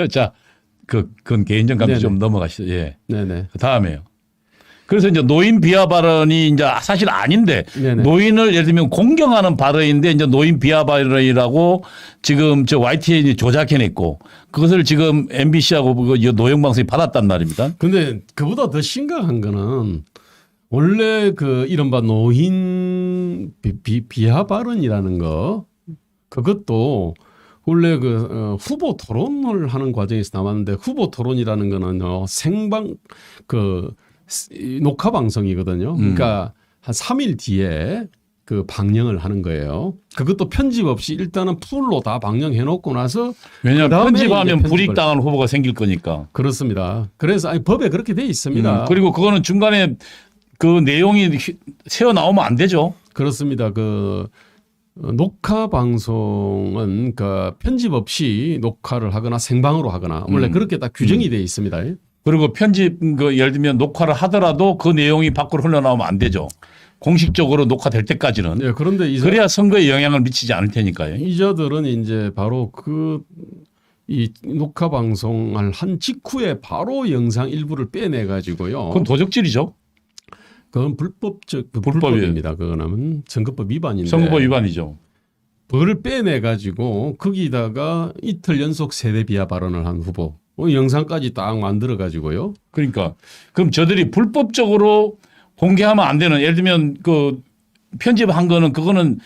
자, 그건 개인적 감정 좀 넘어가시죠. 예. 네네. 다음에요. 그래서 이제 노인 비하 발언이 이제 사실 아닌데 네네. 노인을 예를 들면 공경하는 발언인데 이제 노인 비하 발언이라고 지금 저 YTN이 조작해냈고 그것을 지금 MBC하고 노영 방송이 받았단 말입니다. 근데 그보다 더 심각한 거는 원래 그 이른바 노인 비하 발언이라는 거 그것도 원래 그 후보 토론을 하는 과정에서 나왔는데 후보 토론이라는 거는요 생방 그 녹화 방송이거든요. 그러니까 한 3일 뒤에 그 방영을 하는 거예요. 그것도 편집 없이 일단은 풀로 다 방영해 놓고 나서 왜냐하면 편집하면 편집을. 불이익당한 후보가 생길 거니까. 그렇습니다. 그래서 법에 그렇게 돼 있습니다. 그리고 그거는 중간에 그 내용이 새어 나오면 안 되죠. 그렇습니다. 그 녹화 방송은 그 편집 없이 녹화를 하거나 생방으로 하거나 원래 그렇게 딱 규정이 돼 있습니다. 그리고 편집 예를 들면 녹화를 하더라도 그 내용이 밖으로 흘러나오면 안 되죠. 공식적으로 녹화될 때까지는. 네, 그런데 그래야 선거에 영향을 미치지 않을 테니까요. 이자들은 이제 바로 이 녹화 방송을 한 직후에 바로 영상 일부를 빼내 가지고요. 그건 도적질이죠. 그건 불법입니다. 그거는 선거법 위반인데. 선거법 위반이죠. 그걸 빼내 가지고 거기다가 이틀 연속 세대 비하 발언을 한 후보. 영상까지 딱 만들어 가지고요. 그러니까 그럼 저들이 불법적으로 공개하면 안 되는 예를 들면 그 편집한 거는 그거는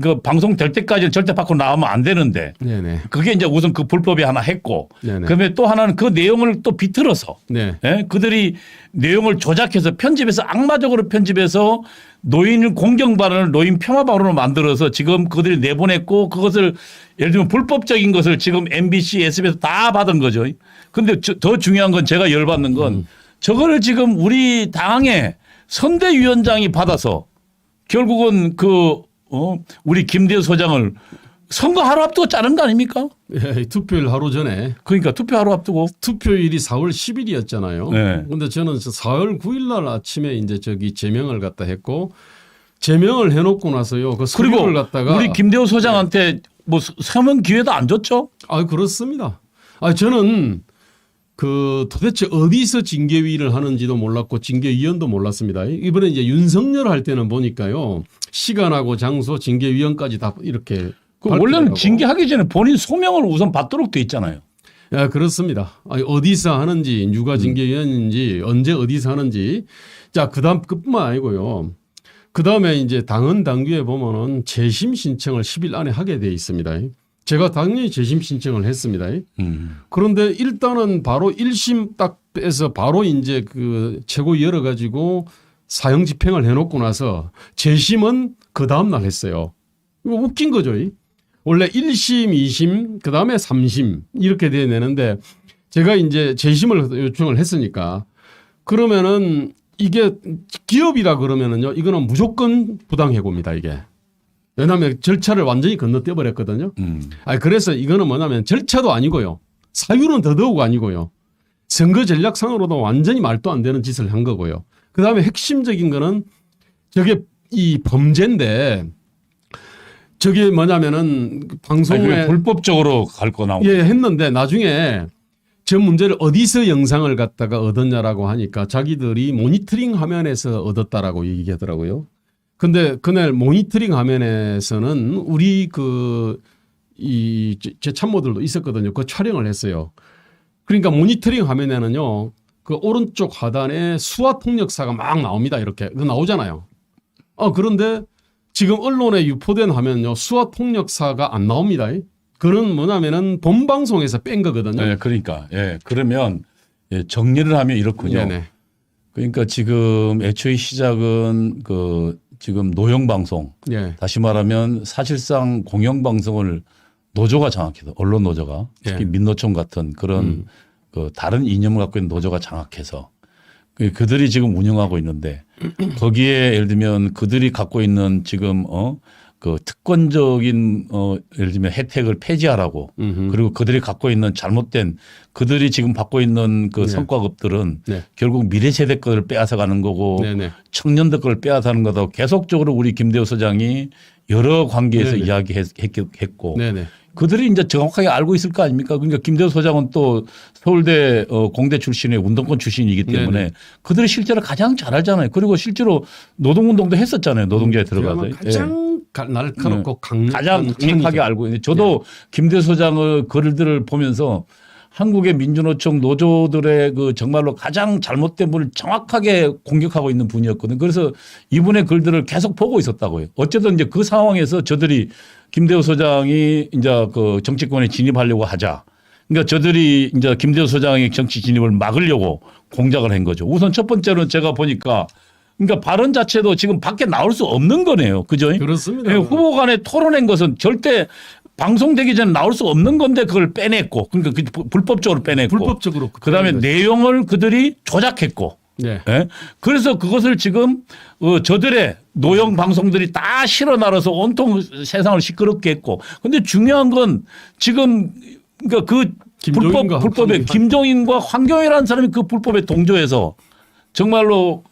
그 방송 될 때까지는 절대 밖으로 나오면 안 되는데 네네. 그게 이제 우선 그 불법이 하나 했고 네네. 그다음에 또 하나는 그 내용을 또 비틀어서 네. 예? 그들이 내용을 조작해서 편집해서 악마적으로 편집해서 노인을 공경 발언을 노인 폄하 발언으로 만들어서 지금 그들이 내보냈고 그것을 예를 들면 불법적인 것을 지금 MBC, SBS 다 받은 거죠. 근데 더 중요한 건 제가 열받는 건 저거를 지금 우리 당의 선대위원장이 받아서 결국은 우리 김대우 소장을 선거 하루 앞두고 자른 거 아닙니까? 예, 투표일 하루 전에 그러니까 투표 하루 앞두고. 투표일이 4월 10일이었잖아요. 네. 그런데 저는 4월 9일 날 아침에 이제 저기 제명을 갖다 했고 제명을 해놓고 나서요. 그 그리고 서류를 갖다가 우리 김대우 소장한테 뭐 서면 기회도 안 줬죠? 아 그렇습니다. 아 저는 그 도대체 어디서 징계위를 하는지도 몰랐고 징계위원도 몰랐습니다. 이번에 이제 윤석열 할 때는 보니까요 시간하고 장소 징계위원까지 다 이렇게 원래는 밝히더라고. 징계하기 전에 본인 소명을 우선 받도록 돼 있잖아요. 야, 그렇습니다. 아니, 어디서 하는지 누가 징계위원인지 언제 어디서 하는지 자 그다음 그뿐만 아니고요. 그다음에 이제 당헌 당규에 보면은 재심 신청을 10일 안에 하게 돼 있습니다. 제가 당연히 재심 신청을 했습니다. 그런데 일단은 바로 1심 딱 빼서 바로 이제 그 최고 열어가지고 사형 집행을 해놓고 나서 재심은 그 다음날 했어요. 이거 웃긴 거죠. 원래 1심, 2심, 그 다음에 3심 이렇게 돼야 되는데 제가 이제 재심을 요청을 했으니까 그러면은 이게 기업이라 그러면은요 이거는 무조건 부당해고입니다 이게. 왜냐하면 절차를 완전히 건너뛰어 버렸거든요. 그래서 이거는 뭐냐면 절차도 아니고요. 사유는 더더욱 아니고요. 선거 전략상으로도 완전히 말도 안 되는 짓을 한 거고요. 그다음에 핵심적인 거는 저게 이 범죄인데 저게 뭐냐면은 방송에 불법적으로 갈 거 나오고. 예, 했는데 나중에 저 문제를 어디서 영상을 갖다가 얻었냐라고 하니까 자기들이 모니터링 화면에서 얻었다라고 얘기하더라고요. 근데 그날 모니터링 화면에서는 우리 제 참모들도 있었거든요. 그 촬영을 했어요. 그러니까 모니터링 화면에는요, 그 오른쪽 하단에 수화 통역사가 막 나옵니다. 이렇게. 그거 나오잖아요. 그런데 지금 언론에 유포된 화면요, 수화 통역사가 안 나옵니다. 그는 뭐냐면은 본 방송에서 뺀 거거든요. 네, 그러니까. 예. 그러면 정리를 하면 이렇군요. 네네. 그러니까 지금 애초에 시작은 지금 노영방송 예. 다시 말하면 사실상 공영방송을 노조가 장악해서 언론 노조가 특히 예. 민노총 같은 그런 그 다른 이념을 갖고 있는 노조가 장악해서 그들이 지금 운영하고 있는데 거기에 예를 들면 그들이 갖고 있는 지금 그 특권적인 예를 들면 혜택을 폐지하라고 그리고 그들이 갖고 있는 잘못된 그들이 지금 받고 있는 그 네. 성과급들은 네. 결국 미래 세대 거를 빼앗아 가는 거고 네네. 청년들 걸 빼앗아 가는 거다. 계속적으로 우리 김대우 소장이 여러 관계에서 네네. 이야기했고 네네. 그들이 이제 정확하게 알고 있을 거 아닙니까? 그러니까 김대우 소장은 또 서울대 공대 출신의 운동권 출신이기 때문에 네네. 그들이 실제로 가장 잘 알잖아요. 그리고 실제로 노동운동도 했었잖아요. 노동조에 들어가서. 가장 날카롭고 가장 강력하게 알고 있는데 저도 김대우 소장의 글들을 보면서 한국의 민주노총 노조들의 그 정말로 가장 잘못된 분을 정확하게 공격하고 있는 분이었거든요. 그래서 이분의 글들을 계속 보고 있었다고요. 어쨌든 이제 그 상황에서 저들이 김대우 소장이 이제 그 정치권에 진입하려고 하자. 그러니까 저들이 이제 김대우 소장의 정치 진입을 막으려고 공작을 한 거죠. 우선 첫 번째로는 제가 보니까 그러니까 발언 자체도 지금 밖에 나올 수 없는 거네요. 그죠? 그렇습니다. 후보 간에 토론한 것은 절대 방송되기 전에 나올 수 없는 건데 그걸 빼냈고 그러니까 불법적으로 빼냈고 불법적으로 그다음에 내용을 그들이 조작했고 네. 예? 그래서 그것을 지금 저들의 노영 방송들이 다 실어 나눠서 온통 세상을 시끄럽게 했고 근데 중요한 건 지금 그러니까 그 불법에 김종인과 황교안이라는 사람이 그 불법에 동조해서 정말로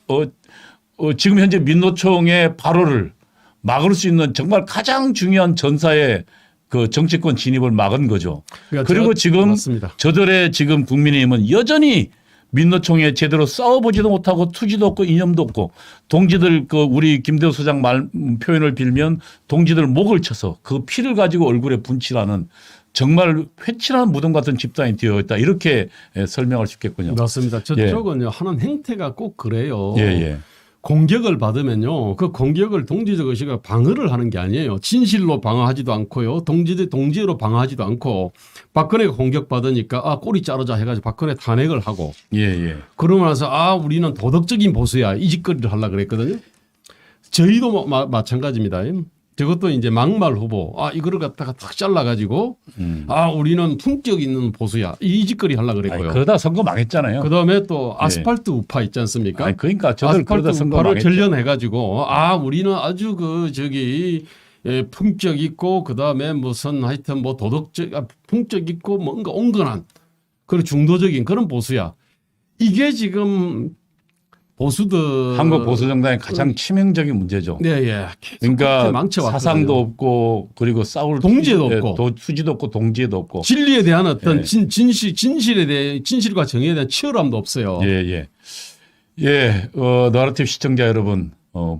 지금 현재 민노총의 발호를 막을 수 있는 정말 가장 중요한 전사의 그 정치권 진입을 막은 거죠. 그러니까 그리고 지금 맞습니다. 저들의 지금 국민의힘은 여전히 민노총에 제대로 싸워보지도 못하고 투지도 없고 이념도 없고 동지들 그 우리 김대호 소장 말 표현을 빌면 동지들 목을 쳐서 그 피를 가지고 얼굴에 분칠하는 정말 회칠한 무덤 같은 집단이 되어 있다 이렇게 설명할 수 있겠군요. 맞습니다. 저쪽은요 하는 행태가 꼭 그래요. 예, 예. 공격을 받으면요 그 공격을 동지적 의식을 방어를 하는 게 아니에요. 진실로 방어하지도 않고요. 동지로 방어하지도 않고 박근혜가 공격받으니까 아 꼬리 자르자 해가지고 박근혜 탄핵을 하고 예, 예. 그러고 나서 아 우리는 도덕적인 보수야 이 짓거리를 하려고 그랬거든요. 저희도 마찬가지입니다. 저것도 이제 막말 후보 아 이거를 갖다가 탁 잘라가지고 아 우리는 품격 있는 보수야 이 짓거리 하려고 그랬고요. 아니, 그러다 선거 망했잖아요. 그다음에 또 아스팔트 우파 있지 않습니까? 아니, 그러니까 저들 그러다 아스팔트 선거 우파를 망했죠. 전련해가지고 아 우리는 아주 그 저기 품격 있고 그다음에 무슨 하여튼 뭐 도덕적 품격 있고 뭔가 온건한 그런 중도적인 그런 보수야. 이게 지금 보수들 한국 보수 정당의 가장 치명적인 문제죠. 네, 예. 그러니까 망쳐왔거든요. 사상도 없고 그리고 싸울 동지도 투지- 없고. 투지도 없고 동지도 없고. 진리에 대한 어떤 예. 진실에 대해 진실과 정의에 대한 치열함도 없어요. 예, 예. 예, 너라티브 시청자 여러분,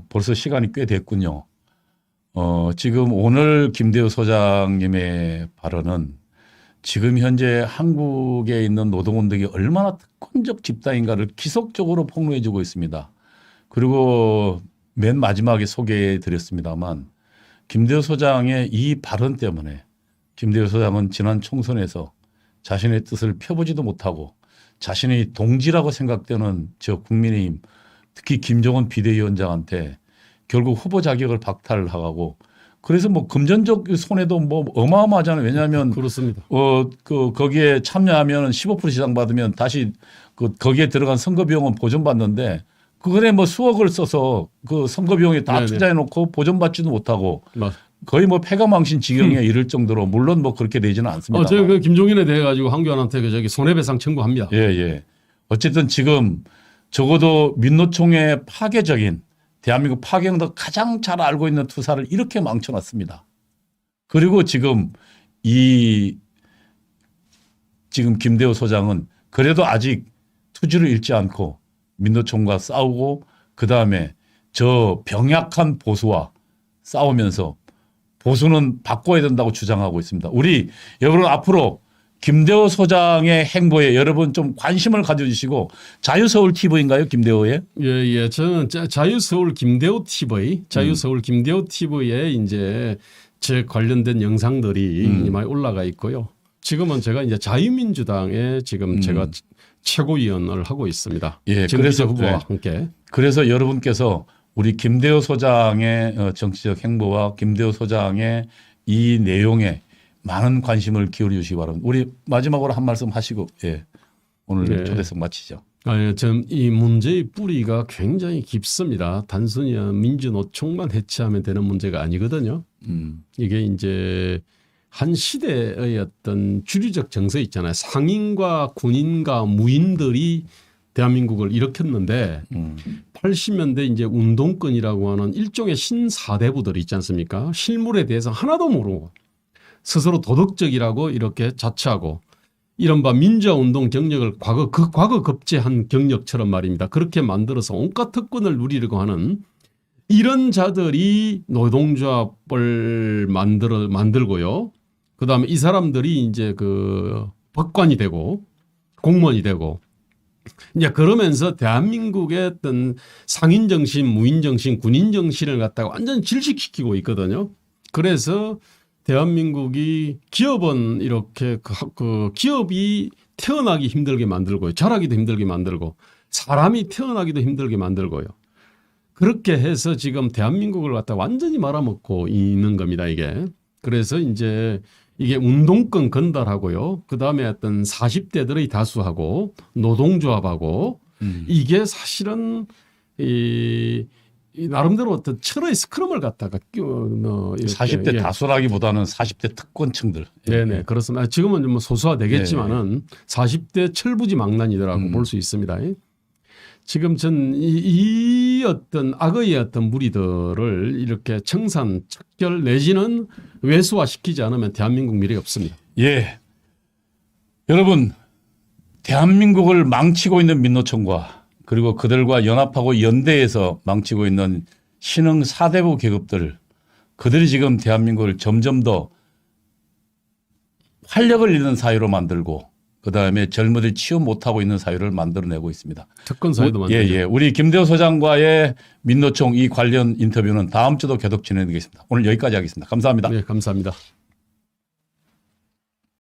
벌써 시간이 꽤 됐군요. 지금 오늘 김대우 소장님의 발언은 지금 현재 한국에 있는 노동운동이 얼마나 특권적 집단인가를 기속적으로 폭로해 주고 있습니다. 그리고 맨 마지막에 소개해 드렸습니다만 김대우 소장의 이 발언 때문에 김대우 소장은 지난 총선에서 자신의 뜻을 펴보지도 못하고 자신의 동지라고 생각되는 저 국민의힘 특히 김종원 비대위원장한테 결국 후보 자격을 박탈하고 그래서 뭐 금전적 손해도 뭐 어마어마하잖아요. 왜냐하면 그렇습니다. 거기에 참여하면 15% 지당 받으면 다시 거기에 들어간 선거 비용은 보존받는데 그거에 뭐 수억을 써서 그 선거 비용에 다 네네. 투자해 놓고 보존받지도 못하고 맞. 거의 뭐 패가망신 지경에 이를 정도로 물론 뭐 그렇게 되지는 않습니다. 제가 그 김종인에 대해 가지고 황교안한테 그 저기 손해배상 청구합니다. 예, 예. 어쨌든 지금 적어도 민노총의 파괴적인 대한민국 파괴형도 가장 잘 알고 있는 투사를 이렇게 망쳐놨습니다. 그리고 지금 지금 김대우 소장은 그래도 아직 투지를 잃지 않고 민노총과 싸우고 그 다음에 저 병약한 보수와 싸우면서 보수는 바꿔야 된다고 주장하고 있습니다. 우리 여러분 앞으로 김대호 소장의 행보에 여러분 좀 관심을 가져주시고 자유서울 TV인가요? 김대호의? 예. 저는 자유서울 김대호 TV, 자유서울 김대호 TV에 이제 제 관련된 영상들이 많이 올라가 있고요. 지금은 제가 이제 자유민주당에 지금 제가 최고위원을 하고 있습니다. 예, 그래서 후보와 네. 함께. 그래서 여러분께서 우리 김대호 소장의 정치적 행보와 김대호 소장의 이 내용에 많은 관심을 기울여 주시기 바랍니다. 우리 마지막으로 한 말씀 하시고 오늘 네. 초대석 마치죠. 이 문제의 뿌리가 굉장히 깊습니다. 단순히 민주노총만 해체하면 되는 문제가 아니거든요. 이게 이제 한 시대의 어떤 주류적 정서 있잖아요. 상인과 군인과 무인들이 대한민국을 일으켰는데 80년대 이제 운동권이라고 하는 일종의 신사대부들이 있지 않습니까? 실물에 대해서 하나도 모르고 스스로 도덕적이라고 이렇게 자처하고 이른바 민주화운동 경력을 과거 급제한 경력처럼 말입니다. 그렇게 만들어서 온갖 특권을 누리려고 하는 이런 자들이 노동조합을 만들고요. 그다음에 이 사람들이 이제 그 법관이 되고 공무원이 되고 이제 그러면서 대한민국의 어떤 상인 정신, 무인 정신, 군인 정신을 갖다가 완전 질식시키고 있거든요. 그래서 대한민국이 기업은 이렇게 그 기업이 태어나기 힘들게 만들고요. 자라기도 힘들게 만들고 사람이 태어나기도 힘들게 만들고요. 그렇게 해서 지금 대한민국을 갖다 완전히 말아먹고 있는 겁니다, 이게. 그래서 이제 이게 운동권 건달하고요. 그다음에 어떤 40대들의 다수하고 노동조합하고 이게 사실은 이 나름대로 어떤 철의 스크럼을 갖다가 40대 다수라기보다는 40대 특권층들. 네네 그렇습니다. 지금은 좀 소수화되겠지만은 40대 철부지망난이라고 볼 수 있습니다. 지금 전 이 어떤 악의 어떤 무리들을 이렇게 청산, 척결 내지는 외소화시키지 않으면 대한민국 미래가 없습니다. 예. 여러분 대한민국을 망치고 있는 민노총과 그리고 그들과 연합하고 연대해서 망치고 있는 신흥 사대부 계급들, 그들이 지금 대한민국을 점점 더 활력을 잃는 사회로 만들고 그다음에 젊은이들이 취업 못하고 있는 사회를 만들어내고 있습니다. 특권 사회도 만들죠. 예. 우리 김대호 소장과의 민노총 이 관련 인터뷰는 다음 주도 계속 진행되겠습니다. 오늘 여기까지 하겠습니다. 감사합니다. 네, 감사합니다.